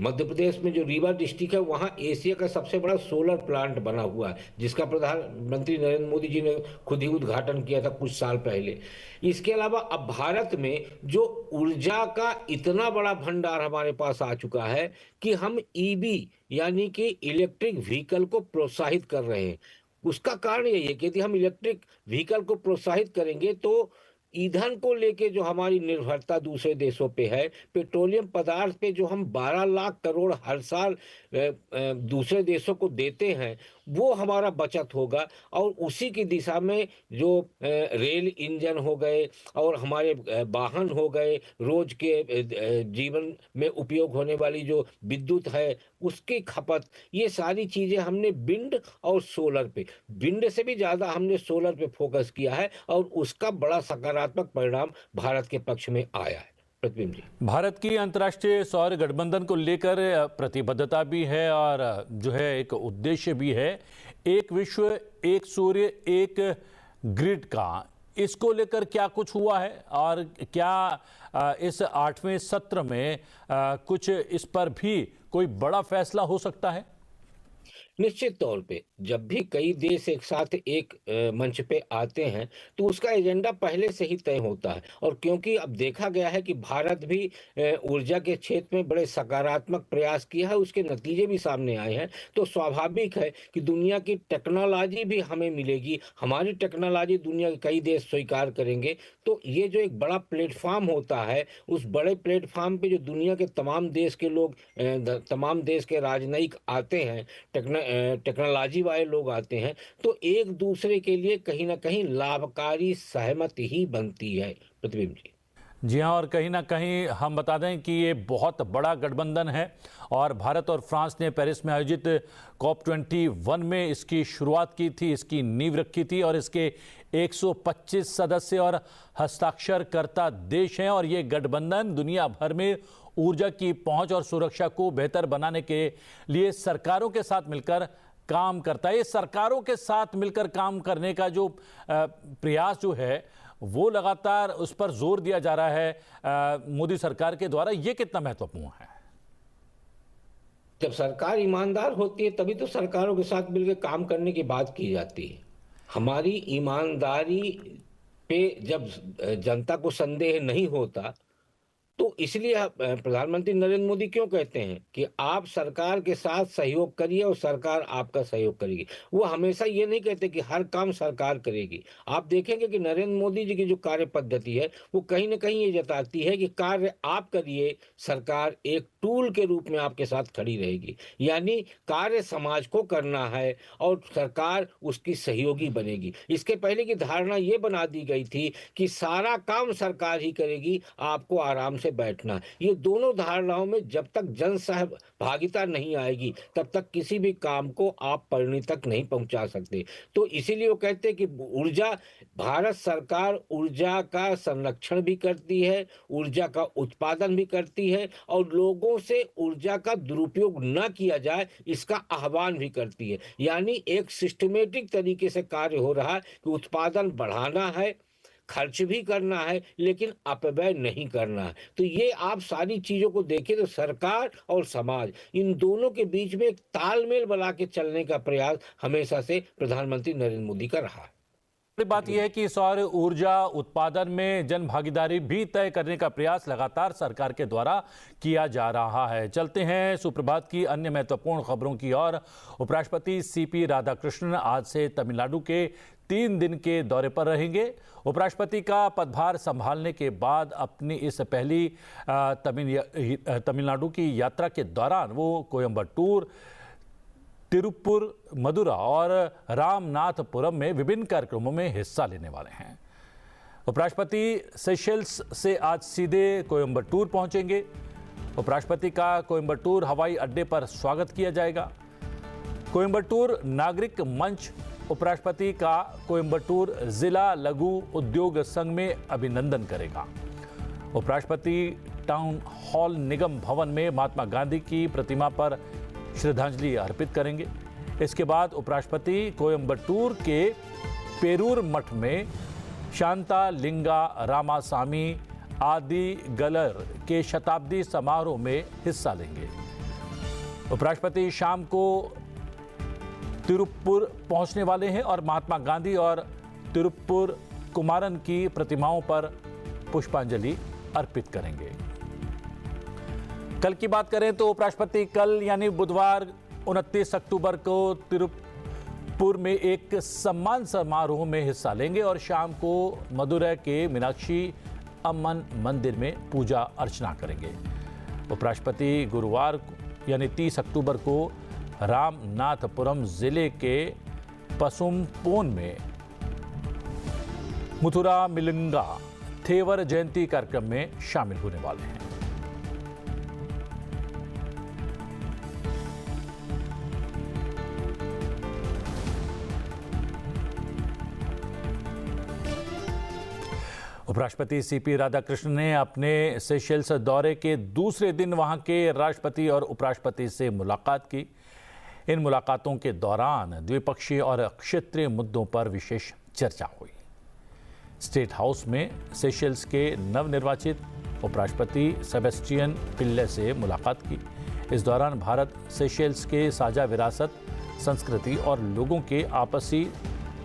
मध्य प्रदेश में जो रीवा डिस्ट्रिक्ट है, वहाँ एशिया का सबसे बड़ा सोलर प्लांट बना हुआ है, जिसका प्रधानमंत्री नरेंद्र मोदी जी ने खुद ही उद्घाटन किया था कुछ साल पहले। इसके अलावा अब भारत में जो ऊर्जा का इतना बड़ा भंडार हमारे पास आ चुका है कि हम ईवी यानी कि इलेक्ट्रिक व्हीकल को प्रोत्साहित कर रहे हैं। उसका कारण यही है कि यदि हम इलेक्ट्रिक व्हीकल को प्रोत्साहित करेंगे तो ईंधन को लेके जो हमारी निर्भरता दूसरे देशों पे है, पेट्रोलियम पदार्थ पे जो हम 12 लाख करोड़ हर साल दूसरे देशों को देते हैं, वो हमारा बचत होगा। और उसी की दिशा में जो रेल इंजन हो गए और हमारे वाहन हो गए, रोज के जीवन में उपयोग होने वाली जो विद्युत है उसकी खपत, ये सारी चीजें हमने विंड और सोलर पे, विंड से भी ज्यादा हमने सोलर पे फोकस किया है और उसका बड़ा सकारात्मक परिणाम भारत के पक्ष में आया है। प्रतिबिंब जी, भारत की अंतर्राष्ट्रीय सौर गठबंधन को लेकर प्रतिबद्धता भी है और जो है एक उद्देश्य भी है, एक विश्व एक सूर्य एक ग्रिड का। इसको लेकर क्या कुछ हुआ है और क्या इस 8वें सत्र में कुछ इस पर भी कोई बड़ा फैसला हो सकता है? निश्चित तौर पे जब भी कई देश एक साथ एक मंच पे आते हैं तो उसका एजेंडा पहले से ही तय होता है। और क्योंकि अब देखा गया है कि भारत भी ऊर्जा के क्षेत्र में बड़े सकारात्मक प्रयास किया है, उसके नतीजे भी सामने आए हैं, तो स्वाभाविक है कि दुनिया की टेक्नोलॉजी भी हमें मिलेगी, हमारी टेक्नोलॉजी दुनिया के कई देश स्वीकार करेंगे। तो ये जो एक बड़ा प्लेटफॉर्म होता है, उस बड़े प्लेटफॉर्म पे जो दुनिया के तमाम देश के लोग, तमाम देश के राजनयिक आते हैं, टेक्नोलॉजी वाले लोग आते हैं, तो एक दूसरे के लिए कहीं ना कहीं लाभकारी सहमति ही बनती है। प्रतिबिंब जी, जी हाँ, और कहीं ना कहीं हम बता दें कि ये बहुत बड़ा गठबंधन है और भारत और फ्रांस ने पेरिस में आयोजित COP21 में इसकी शुरुआत की थी, इसकी नींव रखी थी और इसके 125 सदस्य और हस्ताक्षरकर्ता देश हैं। और ये गठबंधन दुनिया भर में ऊर्जा की पहुंच और सुरक्षा को बेहतर बनाने के लिए सरकारों के साथ मिलकर काम करता है। ये सरकारों के साथ मिलकर काम करने का जो प्रयास जो है वो लगातार उस पर जोर दिया जा रहा है मोदी सरकार के द्वारा, ये कितना महत्वपूर्ण है? जब सरकार ईमानदार होती है तभी तो सरकारों के साथ मिलकर काम करने की बात की जाती है। हमारी ईमानदारी पे जब जनता को संदेह नहीं होता तो इसलिए प्रधानमंत्री नरेंद्र मोदी क्यों कहते हैं कि आप सरकार के साथ सहयोग करिए और सरकार आपका सहयोग करेगी। वो हमेशा ये नहीं कहते कि हर काम सरकार करेगी। आप देखेंगे कि नरेंद्र मोदी जी की जो कार्य पद्धति है वो कहीं ना कहीं ये जताती है कि कार्य आप करिए, सरकार एक टूल के रूप में आपके साथ खड़ी रहेगी। यानी कार्य समाज को करना है और सरकार उसकी सहयोगी बनेगी। इसके पहले की धारणा ये बना दी गई थी कि सारा काम सरकार ही करेगी, आपको आराम से बैठना। ये दोनों धारणाओं में जब तक जन सहभागिता नहीं आएगी तब तक किसी भी काम को आप परिणति तक नहीं पहुंचा सकते। तो इसीलिए वो कहते हैं कि ऊर्जा, भारत सरकार ऊर्जा का संरक्षण भी करती है, ऊर्जा का उत्पादन भी करती है और लोगों से ऊर्जा का दुरुपयोग न किया जाए इसका आह्वान भी करती है। यानी एक सिस्टमेटिक तरीके से कार्य हो रहा है कि उत्पादन बढ़ाना है, खर्च भी करना है लेकिन अपव्यय नहीं करना है। तो ये आप सारी चीजों को देखें तो सरकार और समाज इन दोनों के बीच में एक तालमेल बना के चलने का प्रयास हमेशा से प्रधानमंत्री नरेंद्र मोदी का रहा है। बड़ी बात यह है कि सौर ऊर्जा उत्पादन में जन भागीदारी भी तय करने का प्रयास लगातार सरकार के द्वारा किया जा रहा है। चलते हैं सुप्रभात की अन्य महत्वपूर्ण खबरों की ओर। उपराष्ट्रपति सीपी राधाकृष्णन आज से तमिलनाडु के 3 दिन के दौरे पर रहेंगे। उपराष्ट्रपति का पदभार संभालने के बाद अपनी इस पहली तमिलनाडु की यात्रा के दौरान वो कोयम्बटूर, तिरुप्पुर, मदुरा और रामनाथपुरम में विभिन्न कार्यक्रमों में हिस्सा लेने वाले हैं। उपराष्ट्रपति सेशेल्स से आज सीधे कोयम्बटूर पहुंचेंगे। उपराष्ट्रपति का कोयम्बटूर हवाई अड्डे पर स्वागत किया जाएगा। कोयम्बटूर नागरिक मंच उपराष्ट्रपति का कोयम्बटूर जिला लघु उद्योग संघ में अभिनंदन करेगा। उपराष्ट्रपति टाउन हॉल निगम भवन में महात्मा गांधी की प्रतिमा पर श्रद्धांजलि अर्पित करेंगे। इसके बाद उपराष्ट्रपति कोयम्बटूर के पेरूर मठ में शांता लिंगा रामासामी आदि गलर के शताब्दी समारोह में हिस्सा लेंगे। उपराष्ट्रपति शाम को तिरुप्पुर पहुंचने वाले हैं और महात्मा गांधी और तिरुप्पुर कुमारन की प्रतिमाओं पर पुष्पांजलि अर्पित करेंगे। कल की बात करें तो उपराष्ट्रपति कल यानी बुधवार 29 अक्टूबर को तिरुप्पुर में एक सम्मान समारोह में हिस्सा लेंगे और शाम को मदुरै के मीनाक्षी अम्मन मंदिर में पूजा अर्चना करेंगे। उपराष्ट्रपति गुरुवार यानी 30 अक्टूबर को रामनाथपुरम जिले के पसुमपोन में मुथुरा मिलिंगा थेवर जयंती कार्यक्रम में शामिल होने वाले हैं। उपराष्ट्रपति सीपी राधाकृष्णन ने अपने सेशेल्स दौरे के दूसरे दिन वहां के राष्ट्रपति और उपराष्ट्रपति से मुलाकात की। इन मुलाकातों के दौरान द्विपक्षीय और क्षेत्रीय मुद्दों पर विशेष चर्चा हुई। स्टेट हाउस में सेशेल्स के नवनिर्वाचित उपराष्ट्रपति सेबेस्टियन पिल्ले से मुलाकात की। इस दौरान भारत सेशेल्स के साझा विरासत, संस्कृति और लोगों के आपसी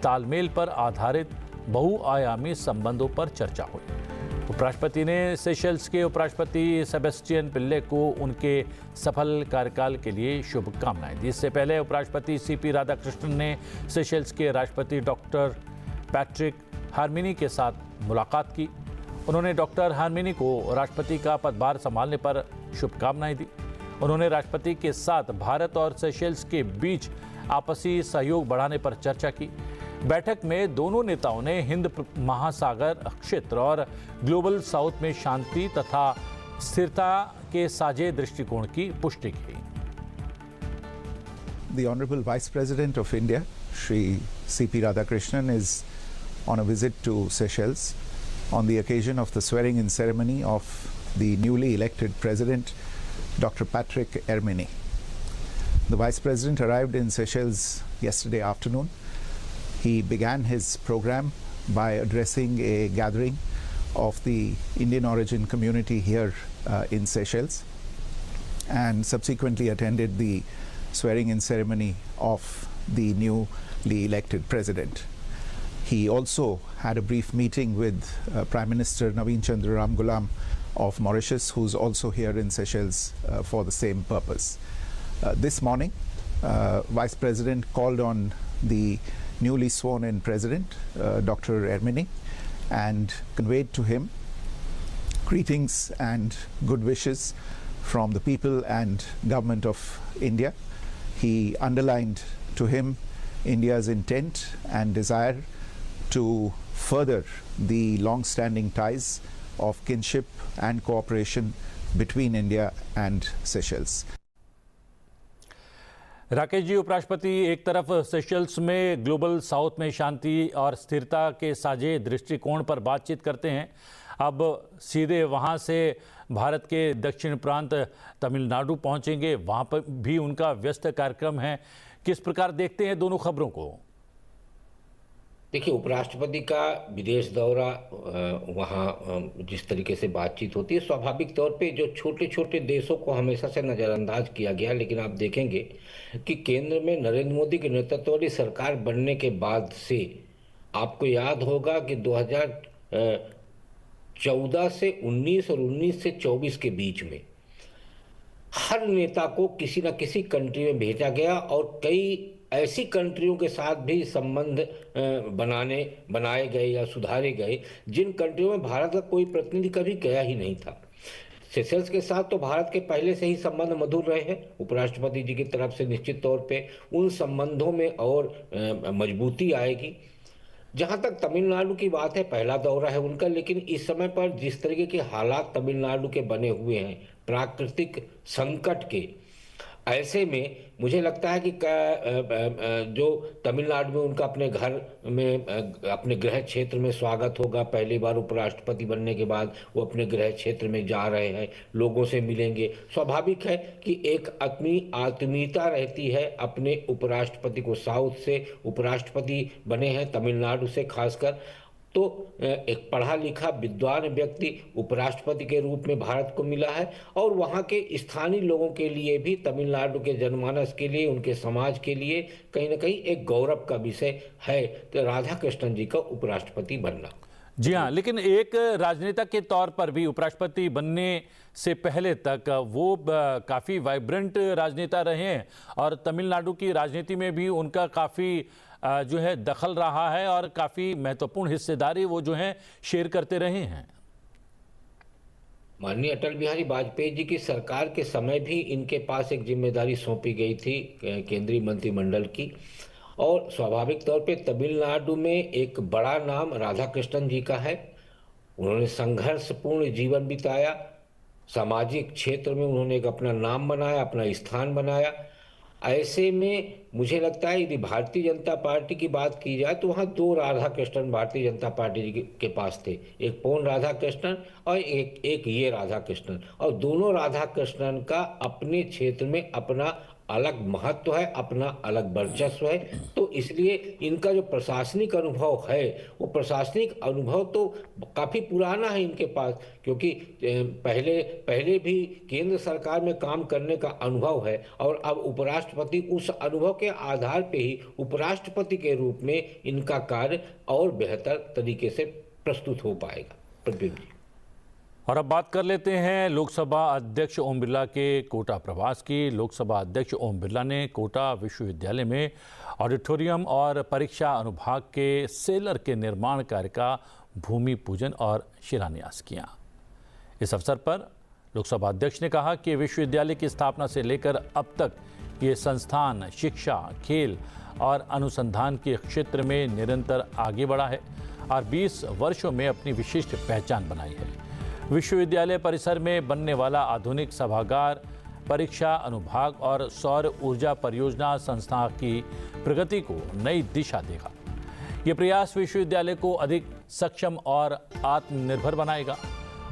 तालमेल पर आधारित बहुआयामी संबंधों पर चर्चा हुई। उपराष्ट्रपति ने सेशेल्स के उपराष्ट्रपति सेबेस्टियन पिल्ले को उनके सफल कार्यकाल के लिए शुभकामनाएं दी। इससे पहले उपराष्ट्रपति सीपी राधाकृष्णन ने सेशेल्स के राष्ट्रपति डॉक्टर पैट्रिक हार्मिनी के साथ मुलाकात की। उन्होंने डॉक्टर हार्मिनी को राष्ट्रपति का पदभार संभालने पर शुभकामनाएं दी। उन्होंने राष्ट्रपति के साथ भारत और सेशेल्स के बीच आपसी सहयोग बढ़ाने पर चर्चा की। बैठक में दोनों नेताओं ने हिंद महासागर क्षेत्र और ग्लोबल साउथ में शांति तथा स्थिरता के साझे दृष्टिकोण की पुष्टि की। The Honorable Vice President of India, Shri C.P. Radhakrishnan, is on a visit to Seychelles on the occasion of the swearing-in ceremony of the newly elected President, Dr. Patrick Hermini. The Vice President arrived in Seychelles yesterday afternoon. He began his program by addressing a gathering of the Indian origin community here in Seychelles, and subsequently attended the swearing-in ceremony of the newly elected president. He also had a brief meeting with Prime Minister Naveen Chandra Ramgoolam of Mauritius, who's also here in Seychelles for the same purpose. This morning, Vice President called on the newly sworn-in President, Dr. Hermini, and conveyed to him greetings and good wishes from the people and government of India. He underlined to him India's intent and desire to further the long-standing ties of kinship and cooperation between India and Seychelles. Rakesh ji, उपराष्ट्रपति एक तरफ Seychelles में global south में शांति और स्थिरता के साझे दृष्टिकोण पर बातचीत करते हैं, अब सीधे वहां से भारत के दक्षिण प्रांत तमिलनाडु पहुंचेंगे, वहां पर भी उनका व्यस्त कार्यक्रम है। किस प्रकार देखते हैं दोनों खबरों को? देखिए, उपराष्ट्रपति का विदेश दौरा, वहाँ जिस तरीके से बातचीत होती है, स्वाभाविक तौर पे जो छोटे छोटे देशों को हमेशा से नज़रअंदाज किया गया, लेकिन आप देखेंगे कि केंद्र में नरेंद्र मोदी के नेतृत्व वाली सरकार बनने के बाद से आपको याद होगा कि 2014 से 19 और 19 से 24 के बीच में हर नेता को किसी न किसी कंट्री में भेजा गया और कई ऐसी कंट्रियों के साथ भी संबंध बनाए गए या सुधारे गए जिन कंट्रियों में भारत का कोई प्रतिनिधि कभी गया ही नहीं था। सेशल्स के साथ तो भारत के पहले से ही संबंध मधुर रहे हैं। उपराष्ट्रपति जी की तरफ से निश्चित तौर पे उन संबंधों में और मजबूती आएगी। जहां तक तमिलनाडु की बात है, पहला दौरा है उनका, लेकिन इस समय पर जिस तरीके के हालात तमिलनाडु के बने हुए हैं प्राकृतिक संकट के, ऐसे में मुझे लगता है कि जो तमिलनाडु में उनका अपने घर में, अपने गृह क्षेत्र में स्वागत होगा। पहली बार उपराष्ट्रपति बनने के बाद वो अपने गृह क्षेत्र में जा रहे हैं, लोगों से मिलेंगे। स्वाभाविक है कि एक अपनी आत्मीयता रहती है अपने उपराष्ट्रपति को। साउथ से उपराष्ट्रपति बने हैं, तमिलनाडु से खासकर, तो एक पढ़ा लिखा विद्वान व्यक्ति उपराष्ट्रपति के रूप में भारत को मिला है और वहाँ के स्थानीय लोगों के लिए भी, तमिलनाडु के जनमानस के लिए, उनके समाज के लिए कहीं ना कहीं एक गौरव का विषय है तो राधा कृष्णन जी का उपराष्ट्रपति बनना। जी हाँ, लेकिन एक राजनेता के तौर पर भी उपराष्ट्रपति बनने से पहले तक वो काफ़ी वाइब्रेंट राजनेता रहे हैं और तमिलनाडु की राजनीति में भी उनका काफ़ी जो है दखल रहा है और काफ़ी महत्वपूर्ण हिस्सेदारी वो जो है शेयर करते रहे हैं। माननीय अटल बिहारी वाजपेयी जी की सरकार के समय भी इनके पास एक जिम्मेदारी सौंपी गई थी केंद्रीय मंत्रिमंडल की, और स्वाभाविक तौर पे तमिलनाडु में एक बड़ा नाम राधा कृष्णन जी का है। उन्होंने संघर्षपूर्ण जीवन बिताया, सामाजिक क्षेत्र में उन्होंने एक अपना नाम बनाया, अपना स्थान बनाया। ऐसे में मुझे लगता है यदि भारतीय जनता पार्टी की बात की जाए तो वहाँ दो राधा कृष्णन भारतीय जनता पार्टी के पास थे, एक पोन राधा कृष्णन और एक ये राधा कृष्णन, और दोनों राधा कृष्णन का अपने क्षेत्र में अपना अलग महत्व है, अपना अलग वर्चस्व है। तो इसलिए इनका जो प्रशासनिक अनुभव है वो प्रशासनिक अनुभव तो काफ़ी पुराना है इनके पास, क्योंकि पहले भी केंद्र सरकार में काम करने का अनुभव है और अब उपराष्ट्रपति, उस अनुभव के आधार पे ही उपराष्ट्रपति के रूप में इनका कार्य और बेहतर तरीके से प्रस्तुत हो पाएगा। प्रद्युम्न जी, और अब बात कर लेते हैं लोकसभा अध्यक्ष ओम बिरला के कोटा प्रवास की। लोकसभा अध्यक्ष ओम बिरला ने कोटा विश्वविद्यालय में ऑडिटोरियम और परीक्षा अनुभाग के सेलर के निर्माण कार्य का भूमि पूजन और शिलान्यास किया। इस अवसर पर लोकसभा अध्यक्ष ने कहा कि विश्वविद्यालय की स्थापना से लेकर अब तक ये संस्थान शिक्षा, खेल और अनुसंधान के क्षेत्र में निरंतर आगे बढ़ा है और 20 वर्षों में अपनी विशिष्ट पहचान बनाई है। विश्वविद्यालय परिसर में बनने वाला आधुनिक सभागार परीक्षा अनुभाग और सौर ऊर्जा परियोजना संस्था की प्रगति को नई दिशा देगा। ये प्रयास विश्वविद्यालय को अधिक सक्षम और आत्मनिर्भर बनाएगा।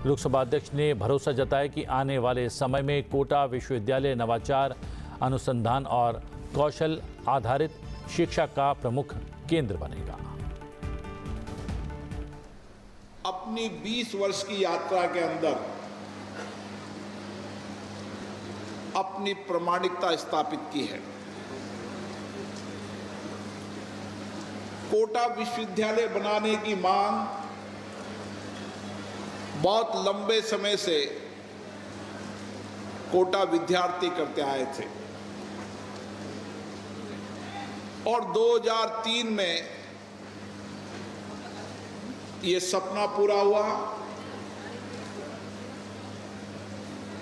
लोकसभा अध्यक्ष ने भरोसा जताया कि आने वाले समय में कोटा विश्वविद्यालय नवाचार, अनुसंधान और कौशल आधारित शिक्षा का प्रमुख केंद्र बनेगा। अपनी 20 वर्ष की यात्रा के अंदर अपनी प्रामाणिकता स्थापित की है। कोटा विश्वविद्यालय बनाने की मांग बहुत लंबे समय से कोटा विद्यार्थी करते आए थे और 2003 में ये सपना पूरा हुआ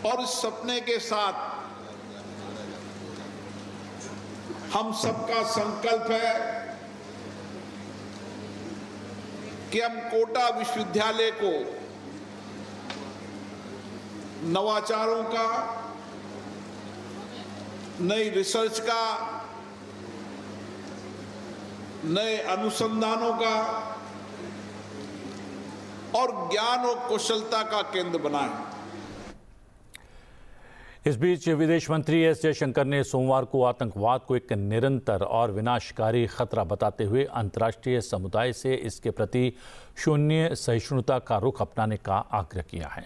और इस सपने के साथ हम सबका संकल्प है कि हम कोटा विश्वविद्यालय को नवाचारों का, नई रिसर्च का, नए अनुसंधानों का और ज्ञान और कौशलता का केंद्र बनाएं। इस बीच विदेश मंत्री एस जयशंकर ने सोमवार को आतंकवाद को एक निरंतर और विनाशकारी खतरा बताते हुए अंतर्राष्ट्रीय समुदाय से इसके प्रति शून्य सहिष्णुता का रुख अपनाने का आग्रह किया है।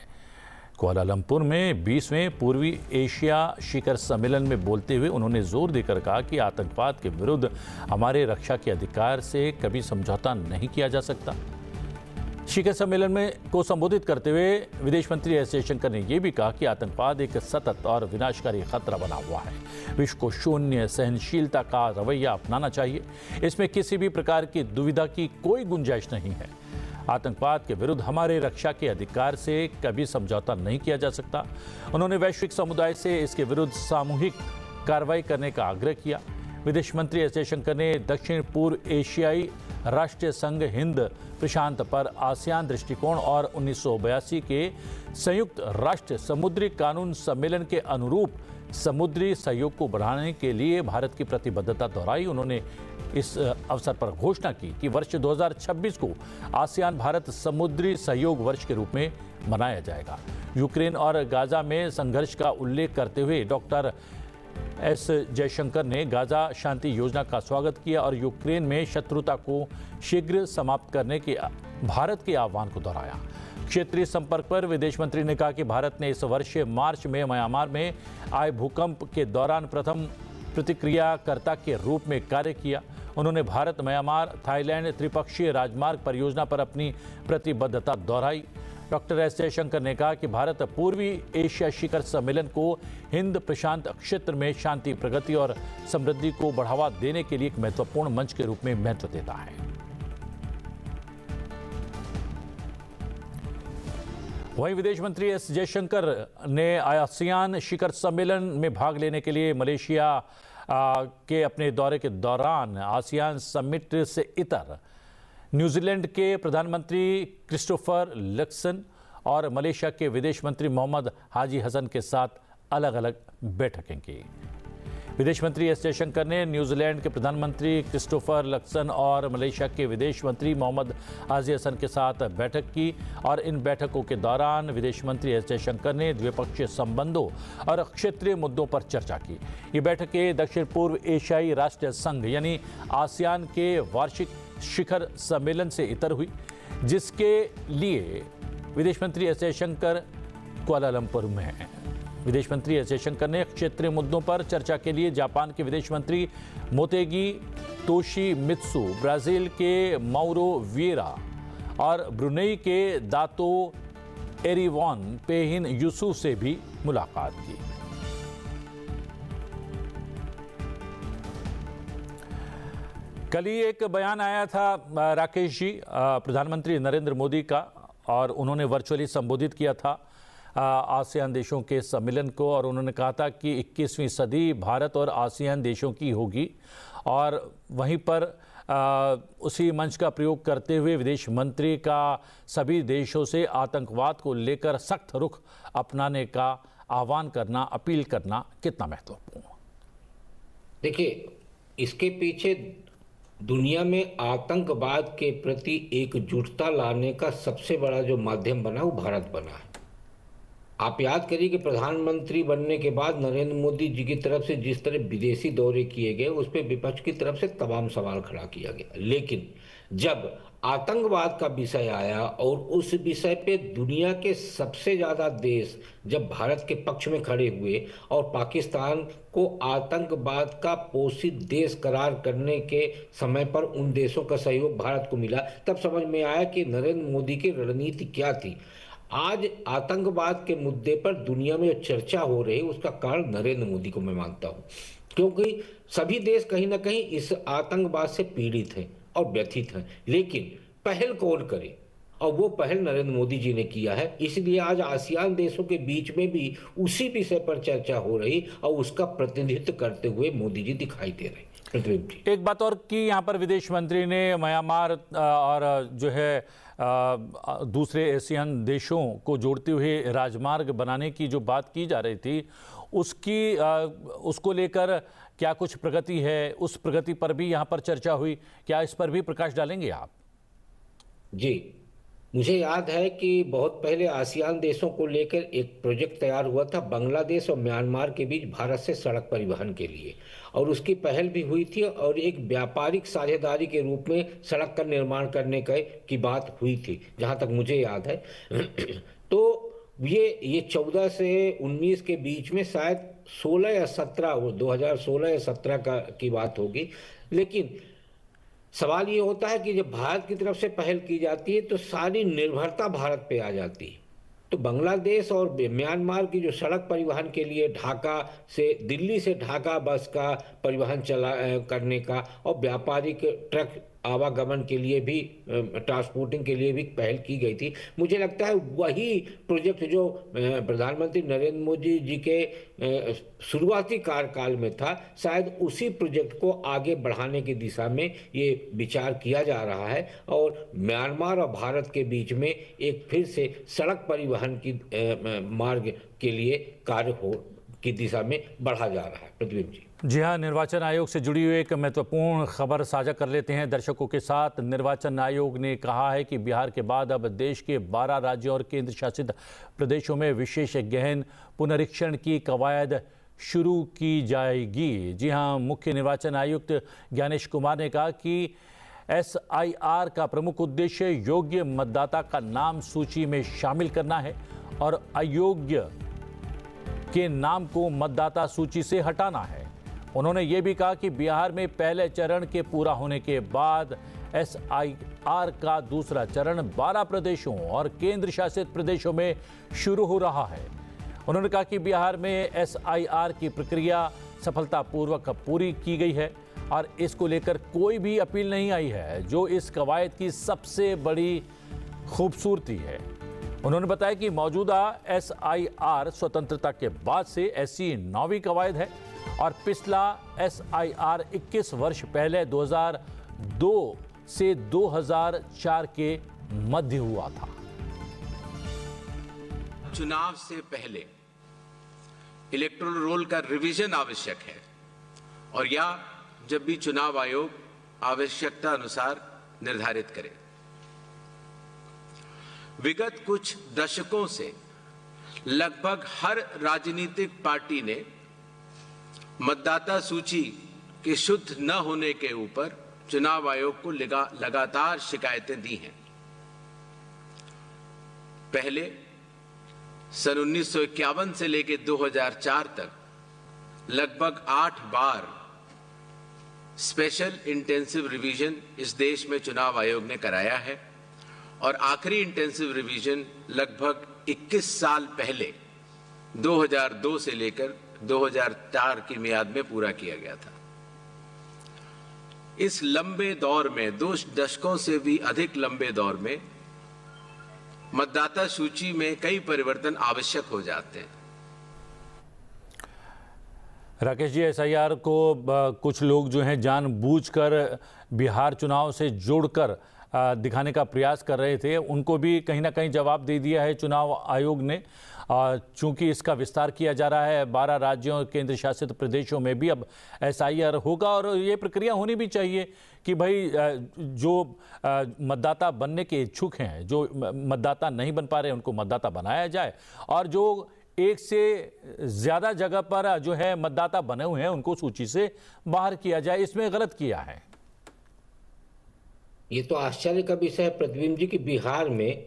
कुआलालंपुर में 20वें पूर्वी एशिया शिखर सम्मेलन में बोलते हुए उन्होंने जोर देकर कहा कि आतंकवाद के विरुद्ध हमारे रक्षा के अधिकार से कभी समझौता नहीं किया जा सकता। शिखर सम्मेलन में को संबोधित करते हुए विदेश मंत्री एस जयशंकर ने यह भी कहा कि आतंकवाद एक सतत और विनाशकारी खतरा बना हुआ है। विश्व को शून्य सहनशीलता का रवैया अपनाना चाहिए। इसमें किसी भी प्रकार की दुविधा की कोई गुंजाइश नहीं है। आतंकवाद के विरुद्ध हमारे रक्षा के अधिकार से कभी समझौता नहीं किया जा सकता। उन्होंने वैश्विक समुदाय से इसके विरुद्ध सामूहिक कार्रवाई करने का आग्रह किया। विदेश मंत्री एस जयशंकर ने दक्षिण पूर्व एशियाई राष्ट्रीय संघ हिंद प्रशांत पर आसियान दृष्टिकोण और 1982 के संयुक्त राष्ट्र समुद्री कानून सम्मेलन के अनुरूप समुद्री सहयोग को बढ़ाने के लिए भारत की प्रतिबद्धता दोहराई। उन्होंने इस अवसर पर घोषणा की कि वर्ष 2026 को आसियान भारत समुद्री सहयोग वर्ष के रूप में मनाया जाएगा। यूक्रेन और गाजा में संघर्ष का उल्लेख करते हुए डॉक्टर एस जयशंकर ने गाजा शांति योजना का स्वागत किया और यूक्रेन में शत्रुता को शीघ्र समाप्त करने के भारत के आह्वान को दोहराया। क्षेत्रीय संपर्क पर विदेश मंत्री ने कहा कि भारत ने इस वर्ष मार्च में म्यांमार में आए भूकंप के दौरान प्रथम प्रतिक्रियाकर्ता के रूप में कार्य किया। उन्होंने भारत म्यांमार थाईलैंड त्रिपक्षीय राजमार्ग परियोजना पर अपनी प्रतिबद्धता दोहराई। डॉक्टर एस जयशंकर ने कहा कि भारत पूर्वी एशिया शिखर सम्मेलन को हिंद प्रशांत क्षेत्र में शांति, प्रगति और समृद्धि को बढ़ावा देने के लिए एक महत्वपूर्ण मंच के रूप में महत्व देता है। वहीं विदेश मंत्री एस जयशंकर ने आसियान शिखर सम्मेलन में भाग लेने के लिए मलेशिया के अपने दौरे के दौरान आसियान समिट से इतर न्यूजीलैंड के प्रधानमंत्री क्रिस्टोफर लक्सन और मलेशिया के विदेश मंत्री मोहम्मद हाजी हसन के साथ अलग अलग बैठकें की। विदेश मंत्री एस जयशंकर ने न्यूजीलैंड के प्रधानमंत्री क्रिस्टोफर लक्सन और मलेशिया के विदेश मंत्री मोहम्मद हाजी हसन के साथ बैठक की और इन बैठकों के दौरान विदेश मंत्री एस जयशंकर ने द्विपक्षीय संबंधों और क्षेत्रीय मुद्दों पर चर्चा की। ये बैठकें दक्षिण पूर्व एशियाई राष्ट्रीय संघ यानी आसियान के वार्षिक शिखर सम्मेलन से इतर हुई, जिसके लिए विदेश मंत्री एस जयशंकर कुआलालंपुर में हैं। विदेश मंत्री एस जयशंकर ने क्षेत्रीय मुद्दों पर चर्चा के लिए जापान के विदेश मंत्री मोतेगी तोशिमित्सु, ब्राजील के माउरो विएरा और ब्रुनेई के दातो एरिवान पेहिन यूसुफ से भी मुलाकात की। कल ही एक बयान आया था राकेश जी, प्रधानमंत्री नरेंद्र मोदी का, और उन्होंने वर्चुअली संबोधित किया था आसियान देशों के सम्मेलन को और उन्होंने कहा था कि 21वीं सदी भारत और आसियान देशों की होगी। और वहीं पर उसी मंच का प्रयोग करते हुए विदेश मंत्री का सभी देशों से आतंकवाद को लेकर सख्त रुख अपनाने का आह्वान करना, अपील करना कितना महत्वपूर्ण? देखिए, इसके पीछे दुनिया में आतंकवाद के प्रति एकजुटता लाने का सबसे बड़ा जो माध्यम बना वो भारत बना है। आप याद करिए कि प्रधानमंत्री बनने के बाद नरेंद्र मोदी जी की तरफ से जिस तरह विदेशी दौरे किए गए उस पर विपक्ष की तरफ से तमाम सवाल खड़ा किया गया, लेकिन जब आतंकवाद का विषय आया और उस विषय पे दुनिया के सबसे ज़्यादा देश जब भारत के पक्ष में खड़े हुए और पाकिस्तान को आतंकवाद का पोषित देश करार करने के समय पर उन देशों का सहयोग भारत को मिला, तब समझ में आया कि नरेंद्र मोदी की रणनीति क्या थी। आज आतंकवाद के मुद्दे पर दुनिया में जो चर्चा हो रही है उसका कारण नरेंद्र मोदी को मैं मानता हूँ, क्योंकि सभी देश कहीं ना कहीं इस आतंकवाद से पीड़ित हैं और व्यथित हैं, लेकिन पहल कौन करे, और वो पहल नरेंद्र मोदी जी ने किया है। इसलिए आज आसियान देशों के बीच में भी उसी विषय पर चर्चा हो रही और उसका प्रतिनिधित्व करते हुए मोदी जी दिखाई दे रहे। एक बात और कि यहाँ पर विदेश मंत्री ने म्यांमार और जो है दूसरे एशियन देशों को जोड़ते हुए राजमार्ग बनाने की जो बात की जा रही थी उसको लेकर क्या कुछ प्रगति है, उस प्रगति पर भी यहाँ पर चर्चा हुई, क्या इस पर भी प्रकाश डालेंगे आप? जी, मुझे याद है कि बहुत पहले आसियान देशों को लेकर एक प्रोजेक्ट तैयार हुआ था बांग्लादेश और म्यांमार के बीच भारत से सड़क परिवहन के लिए, और उसकी पहल भी हुई थी और एक व्यापारिक साझेदारी के रूप में सड़क का निर्माण करने की बात हुई थी, जहां तक मुझे याद है। तो ये 14 से 19 के बीच में शायद 16 या 17 2016 या 17 की बात होगी। लेकिन सवाल ये होता है कि जब भारत की तरफ से पहल की जाती है तो सारी निर्भरता भारत पे आ जाती है। तो बांग्लादेश और म्यांमार की जो सड़क परिवहन के लिए दिल्ली से ढाका बस का परिवहन करने का और व्यापारिक ट्रक आवागमन के लिए भी, ट्रांसपोर्टिंग के लिए भी पहल की गई थी। मुझे लगता है वही प्रोजेक्ट जो प्रधानमंत्री नरेंद्र मोदी जी के शुरुआती कार्यकाल में था, शायद उसी प्रोजेक्ट को आगे बढ़ाने की दिशा में ये विचार किया जा रहा है और म्यांमार और भारत के बीच में एक फिर से सड़क परिवहन की मार्ग के लिए की दिशा में बढ़ा जा रहा है। प्रतिबिंब जी। जी हाँ, निर्वाचन आयोग से जुड़ी हुई एक महत्वपूर्ण खबर साझा कर लेते हैं दर्शकों के साथ। निर्वाचन आयोग ने कहा है कि बिहार के बाद अब देश के 12 राज्यों और केंद्र शासित प्रदेशों में विशेष गहन पुनरीक्षण की कवायद शुरू की जाएगी। जी हाँ, मुख्य निर्वाचन आयुक्त ज्ञानेश कुमार ने कहा कि SIR का प्रमुख उद्देश्य योग्य मतदाता का नाम सूची में शामिल करना है और अयोग्य के नाम को मतदाता सूची से हटाना है। उन्होंने ये भी कहा कि बिहार में पहले चरण के पूरा होने के बाद SIR का दूसरा चरण 12 प्रदेशों और केंद्र शासित प्रदेशों में शुरू हो रहा है। उन्होंने कहा कि बिहार में SIR की प्रक्रिया सफलतापूर्वक पूरी की गई है और इसको लेकर कोई भी अपील नहीं आई है, जो इस कवायद की सबसे बड़ी खूबसूरती है। उन्होंने बताया कि मौजूदा SIR स्वतंत्रता के बाद से ऐसी 9वीं कवायद है और पिछला SIR 21 वर्ष पहले 2002 से 2004 के मध्य हुआ था। चुनाव से पहले इलेक्टोरल रोल का रिवीजन आवश्यक है और या जब भी चुनाव आयोग आवश्यकता अनुसार निर्धारित करे। विगत कुछ दशकों से लगभग हर राजनीतिक पार्टी ने मतदाता सूची के शुद्ध न होने के ऊपर चुनाव आयोग को लगातार शिकायतें दी हैं। पहले सन 1951 से लेकर 2004 तक लगभग 8 बार स्पेशल इंटेंसिव रिवीजन इस देश में चुनाव आयोग ने कराया है और आखिरी इंटेंसिव रिवीजन लगभग 21 साल पहले 2002 से लेकर 2004 की मियाद में पूरा किया गया था। इस लंबे दौर में, 2 दशकों से भी अधिक लंबे दौर में, मतदाता सूची में कई परिवर्तन आवश्यक हो जाते हैं। राकेश जी, SIR को कुछ लोग जो हैं जानबूझकर बिहार चुनाव से जोड़कर दिखाने का प्रयास कर रहे थे, उनको भी कहीं ना कहीं जवाब दे दिया है चुनाव आयोग ने। चूंकि इसका विस्तार किया जा रहा है 12 राज्यों और केंद्र शासित प्रदेशों में भी अब SIR होगा और ये प्रक्रिया होनी भी चाहिए कि भाई जो मतदाता बनने के इच्छुक हैं, जो मतदाता नहीं बन पा रहे हैं, उनको मतदाता बनाया जाए और जो एक से ज़्यादा जगह पर जो है मतदाता बने हुए हैं उनको सूची से बाहर किया जाए। इसमें गलत किया है। ये तो आश्चर्य का विषय है प्रतिबिंब जी कि बिहार में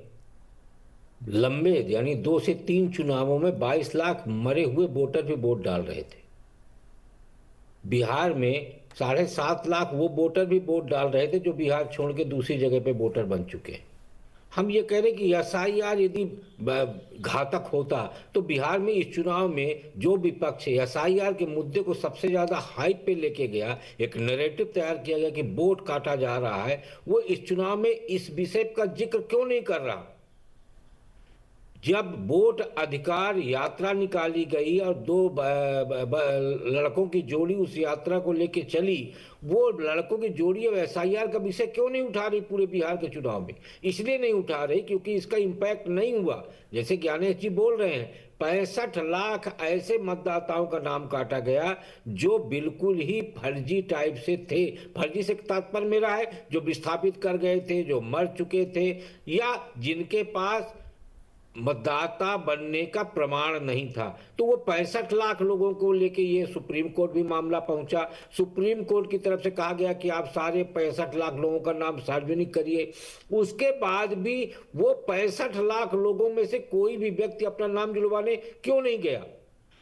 लंबे यानी 2 से 3 चुनावों में 22 लाख मरे हुए वोटर भी वोट डाल रहे थे। बिहार में 7.5 लाख वो वोटर भी वोट डाल रहे थे जो बिहार छोड़ के दूसरी जगह पे वोटर बन चुके हैं। हम ये कह रहे कि SIR यदि घातक होता तो बिहार में इस चुनाव में जो विपक्ष SIR के मुद्दे को सबसे ज्यादा हाइप पे लेके गया, एक नैरेटिव तैयार किया गया कि वोट काटा जा रहा है, वो इस चुनाव में इस विषय का जिक्र क्यों नहीं कर रहा? जब वोट अधिकार यात्रा निकाली गई और दो लड़कों की जोड़ी उस यात्रा को लेके चली, वो लड़कों की जोड़ी अब एसआईआर का विषय क्यों नहीं उठा रही पूरे बिहार के चुनाव में? इसलिए नहीं उठा रही क्योंकि इसका इम्पैक्ट नहीं हुआ। जैसे ज्ञानेश जी बोल रहे हैं, 65 लाख ऐसे मतदाताओं का नाम काटा गया जो बिल्कुल ही फर्जी टाइप से थे। फर्जी से तात्पर्य मेरा है जो विस्थापित कर गए थे, जो मर चुके थे, या जिनके पास मतदाता बनने का प्रमाण नहीं था। तो वो 65 लाख लोगों को लेके ये सुप्रीम कोर्ट भी मामला पहुंचा। सुप्रीम कोर्ट की तरफ से कहा गया कि आप सारे 65 लाख लोगों का नाम सार्वजनिक करिए। उसके बाद भी वो 65 लाख लोगों में से कोई भी व्यक्ति अपना नाम जुड़वाने क्यों नहीं गया?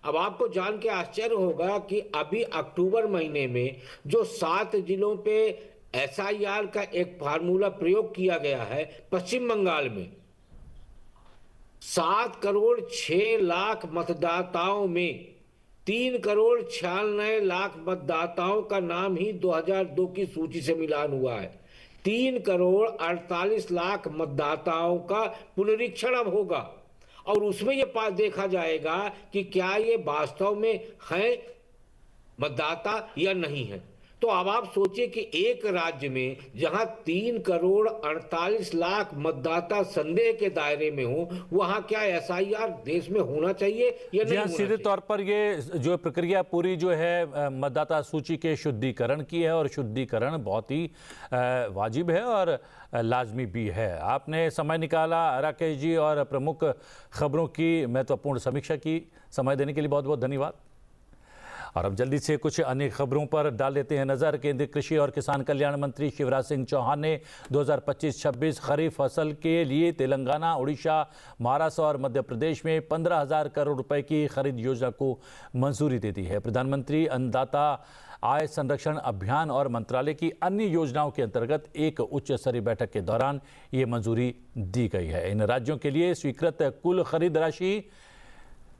अब आपको जान के आश्चर्य होगा कि अभी अक्टूबर महीने में जो 7 जिलों पे एसआईआर का एक फार्मूला प्रयोग किया गया है, पश्चिम बंगाल में 7 करोड़ 6 लाख मतदाताओं में 3 करोड़ 96 लाख मतदाताओं का नाम ही 2002 की सूची से मिलान हुआ है। 3 करोड़ 48 लाख मतदाताओं का पुनरीक्षण अब होगा और उसमें ये देखा जाएगा कि क्या ये वास्तव में हैं मतदाता या नहीं है। तो अब आप सोचिए कि एक राज्य में जहां 3 करोड़ 48 लाख मतदाता संदेह के दायरे में हो, वहां क्या एसआईआर देश में होना चाहिए या नहीं होना चाहिए? सीधे तौर पर ये जो प्रक्रिया पूरी जो है मतदाता सूची के शुद्धिकरण की है और शुद्धिकरण बहुत ही वाजिब है और लाजमी भी है। आपने समय निकाला राकेश जी और प्रमुख खबरों की महत्वपूर्ण समीक्षा की। समय देने के लिए बहुत बहुत धन्यवाद। और अब जल्दी से कुछ अन्य खबरों पर डाल देते हैं नजर। केंद्रीय कृषि और किसान कल्याण मंत्री शिवराज सिंह चौहान ने 2025-26 खरीफ फसल के लिए तेलंगाना, उड़ीसा, महाराष्ट्र और मध्य प्रदेश में 15,000 करोड़ रुपए की खरीद योजना को मंजूरी दे दी है। प्रधानमंत्री अन्नदाता आय संरक्षण अभियान और मंत्रालय की अन्य योजनाओं के अंतर्गत एक उच्च स्तरीय बैठक के दौरान ये मंजूरी दी गई है। इन राज्यों के लिए स्वीकृत कुल खरीद राशि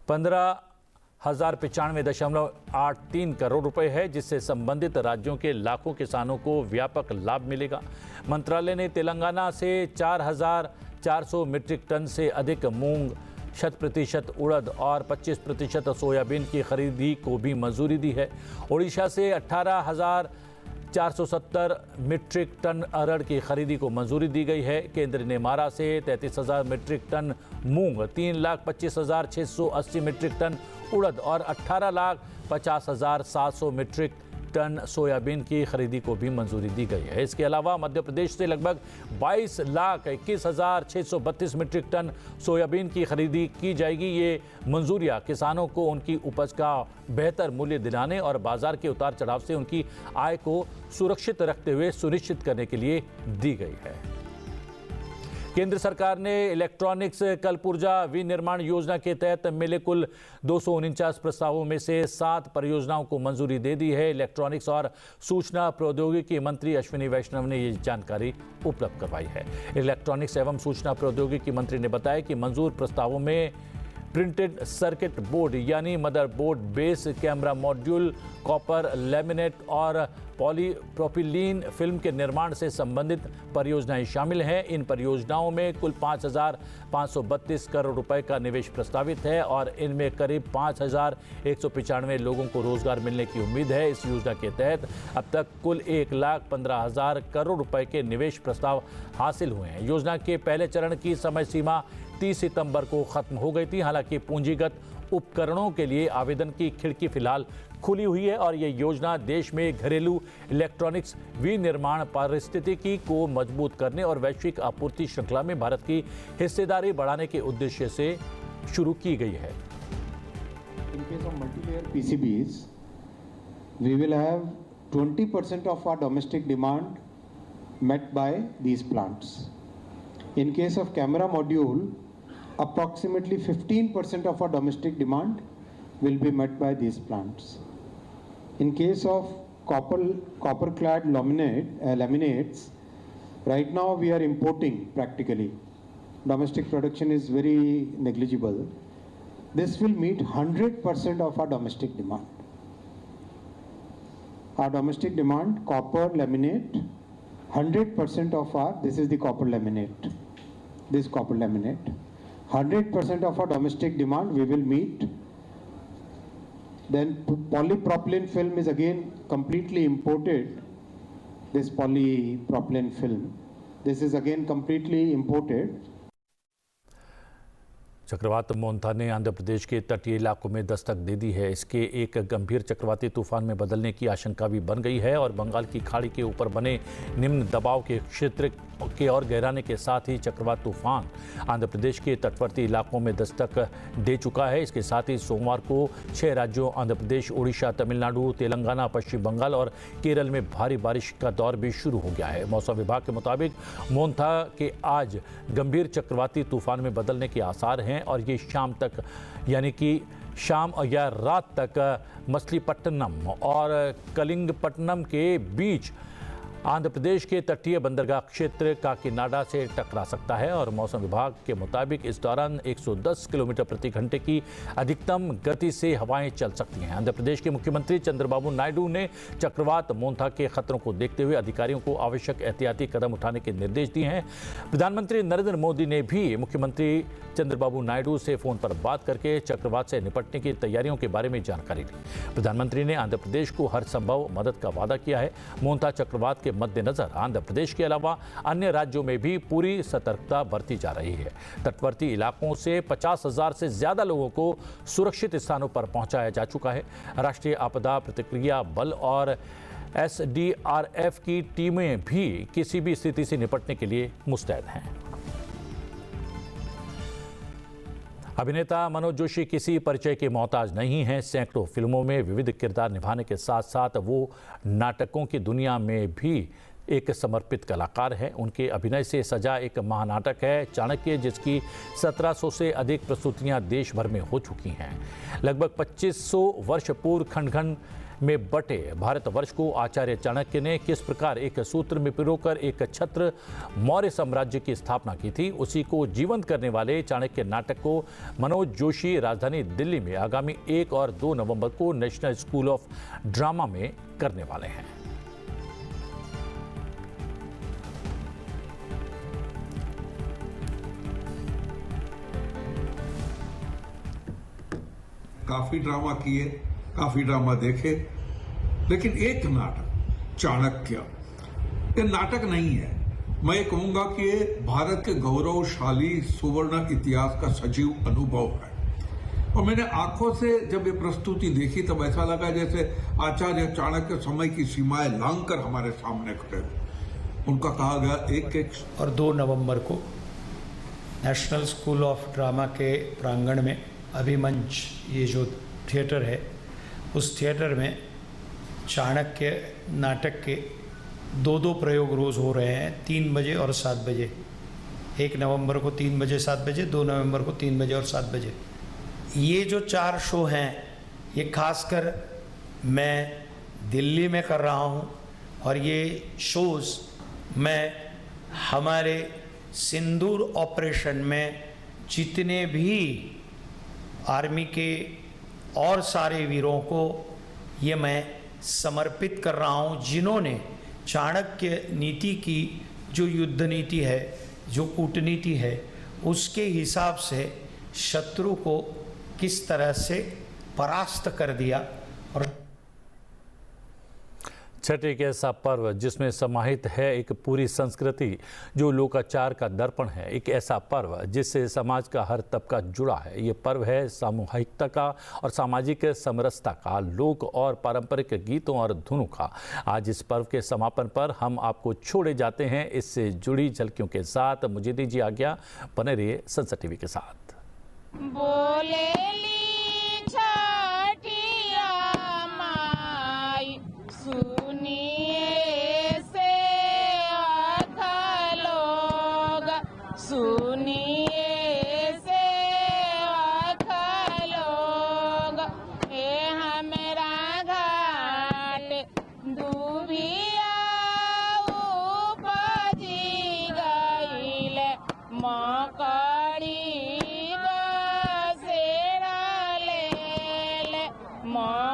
15,095.83 करोड़ रुपए है, जिससे संबंधित राज्यों के लाखों किसानों को व्यापक लाभ मिलेगा। मंत्रालय ने तेलंगाना से 4,400 मीट्रिक टन से अधिक मूंग, 100% उड़द और 25% सोयाबीन की खरीदी को भी मंजूरी दी है। ओडिशा से 18,470 मीट्रिक टन अरहर की खरीदी को मंजूरी दी गई है। केंद्र ने महाराष्ट्र से 33,000 मीट्रिक टन मूंग, 3,25,680 मीट्रिक टन उड़द और 18,50,700 मीट्रिक टन सोयाबीन की खरीदी को भी मंजूरी दी गई है। इसके अलावा मध्य प्रदेश से लगभग 22,21,632 मीट्रिक टन सोयाबीन की खरीदी की जाएगी। ये मंजूरियां किसानों को उनकी उपज का बेहतर मूल्य दिलाने और बाजार के उतार चढ़ाव से उनकी आय को सुरक्षित रखते हुए सुनिश्चित करने के लिए दी गई है। केंद्र सरकार ने इलेक्ट्रॉनिक्स कलपुर्जा विनिर्माण योजना के तहत मिले कुल 249 प्रस्तावों में से 7 परियोजनाओं को मंजूरी दे दी है। इलेक्ट्रॉनिक्स और सूचना प्रौद्योगिकी मंत्री अश्विनी वैष्णव ने ये जानकारी उपलब्ध करवाई है। इलेक्ट्रॉनिक्स एवं सूचना प्रौद्योगिकी मंत्री ने बताया कि मंजूर प्रस्तावों में प्रिंटेड सर्किट बोर्ड यानी motherboard, base camera module, copper laminate और पॉलीप्रोपिलीन फिल्म के निर्माण से संबंधित परियोजनाएं शामिल हैं। इन परियोजनाओं में कुल 5,532 करोड़ रुपए का निवेश प्रस्तावित है और इनमें करीब 5,195 लोगों को रोजगार मिलने की उम्मीद है। इस योजना के तहत अब तक कुल 1,15,000 करोड़ रुपए के निवेश प्रस्ताव हासिल हुए हैं। योजना के पहले चरण की समय सीमा 30 सितंबर को खत्म हो गई थी। हालांकि पूंजीगत उपकरणों के लिए आवेदन की खिड़की फिलहाल खुली हुई है और ये योजना देश में घरेलू इलेक्ट्रॉनिक्स विनिर्माण पारिस्थितिकी को मजबूत करने और वैश्विक आपूर्ति श्रृंखला में भारत की हिस्सेदारी बढ़ाने के उद्देश्य से शुरू की गई है। In case of multi-layer PCBs, we will have 20% of our domestic demand met by these plants. In case of camera module, approximately 15% of our domestic demand will be met by these plants. In case of copper-clad laminates, right now we are importing practically. Domestic production is very negligible. This will meet 100% of our domestic demand. Our domestic demand, copper laminate, 100% of our, this is the copper laminate, this copper laminate. 100% of our domestic demand we will meet. Then polypropylene film is again completely imported. This polypropylene film, this is again completely imported. चक्रवात मोंथा ने आंध्र प्रदेश के तटीय इलाकों में दस्तक दे दी है। इसके एक गंभीर चक्रवाती तूफान में बदलने की आशंका भी बन गई है और बंगाल की खाड़ी के ऊपर बने निम्न दबाव के क्षेत्र के और गहराने के साथ ही चक्रवात तूफान आंध्र प्रदेश के तटवर्ती इलाकों में दस्तक दे चुका है। इसके साथ ही सोमवार को 6 राज्यों आंध्र प्रदेश, उड़ीसा, तमिलनाडु, तेलंगाना, पश्चिम बंगाल और केरल में भारी बारिश का दौर भी शुरू हो गया है। मौसम विभाग के मुताबिक मोंथा के आज गंभीर चक्रवाती तूफान में बदलने के आसार हैं और ये शाम तक यानी कि शाम या रात तक मछलीपट्टनम और कलिंगपट्टनम के बीच आंध्र प्रदेश के तटीय बंदरगाह क्षेत्र काकीनाडा से टकरा सकता है और मौसम विभाग के मुताबिक इस दौरान 110 किलोमीटर प्रति घंटे की अधिकतम गति से हवाएं चल सकती हैं। आंध्र प्रदेश के मुख्यमंत्री चंद्रबाबू नायडू ने चक्रवात मोंथा के खतरों को देखते हुए अधिकारियों को आवश्यक एहतियाती कदम उठाने के निर्देश दिए हैं। प्रधानमंत्री नरेंद्र मोदी ने भी मुख्यमंत्री चंद्रबाबू नायडू से फोन पर बात करके चक्रवात से निपटने की तैयारियों के बारे में जानकारी ली। प्रधानमंत्री ने आंध्र प्रदेश को हर संभव मदद का वादा किया है। मोंथा चक्रवात के मद्देनजर आंध्र प्रदेश के अलावा अन्य राज्यों में भी पूरी सतर्कता बरती जा रही है। तटवर्ती इलाकों से 50,000 से ज्यादा लोगों को सुरक्षित स्थानों पर पहुंचाया जा चुका है। राष्ट्रीय आपदा प्रतिक्रिया बल और SDRF की टीमें भी किसी भी स्थिति से निपटने के लिए मुस्तैद हैं। अभिनेता मनोज जोशी किसी परिचय के मोहताज नहीं हैं। सैकड़ों फिल्मों में विविध किरदार निभाने के साथ साथ वो नाटकों की दुनिया में भी एक समर्पित कलाकार हैं। उनके अभिनय से सजा एक महानाटक है चाणक्य, जिसकी 1700 से अधिक प्रस्तुतियां देश भर में हो चुकी हैं। लगभग 2500 वर्ष पूर्व खंड में बटे भारतवर्ष को आचार्य चाणक्य ने किस प्रकार एक सूत्र में पिरोकर एक छत्र मौर्य साम्राज्य की स्थापना की थी, उसी को जीवंत करने वाले चाणक्य नाटक को मनोज जोशी राजधानी दिल्ली में आगामी 1 और 2 नवंबर को नेशनल स्कूल ऑफ ड्रामा में करने वाले हैं। काफी ड्रामा किए, काफी ड्रामा देखे, लेकिन एक नाटक चाणक्य ये नाटक नहीं है। मैं ये कहूंगा कि ये भारत के गौरवशाली सुवर्ण इतिहास का सजीव अनुभव है। और मैंने आंखों से जब ये प्रस्तुति देखी तब ऐसा लगा जैसे आचार्य चाणक्य समय की सीमाएं लांघकर हमारे सामने खड़े। उनका कहा गया एक और 2 नवंबर को नेशनल स्कूल ऑफ ड्रामा के प्रांगण में अभिमंच ये जो थिएटर है, उस थिएटर में चाणक्य नाटक के 2 प्रयोग रोज़ हो रहे हैं, 3 बजे और 7 बजे। 1 नवंबर को 3 बजे 7 बजे, 2 नवंबर को 3 बजे और 7 बजे। ये जो 4 शो हैं ये खासकर मैं दिल्ली में कर रहा हूँ और ये शोज़ मैं हमारे सिंदूर ऑपरेशन में जितने भी आर्मी के और सारे वीरों को ये मैं समर्पित कर रहा हूँ, जिन्होंने चाणक्य नीति की जो युद्ध नीति है, जो कूटनीति है, उसके हिसाब से शत्रु को किस तरह से परास्त कर दिया। और छठ एक ऐसा पर्व जिसमें समाहित है एक पूरी संस्कृति जो लोकाचार का दर्पण है। एक ऐसा पर्व जिससे समाज का हर तबका जुड़ा है। ये पर्व है सामूहिकता का और सामाजिक समरसता का, लोक और पारंपरिक गीतों और धुनों का। आज इस पर्व के समापन पर हम आपको छोड़े जाते हैं इससे जुड़ी झलकियों के साथ। मुझे दीजिए आज्ञा, बने रहिए संसद टीवी के साथ। माँ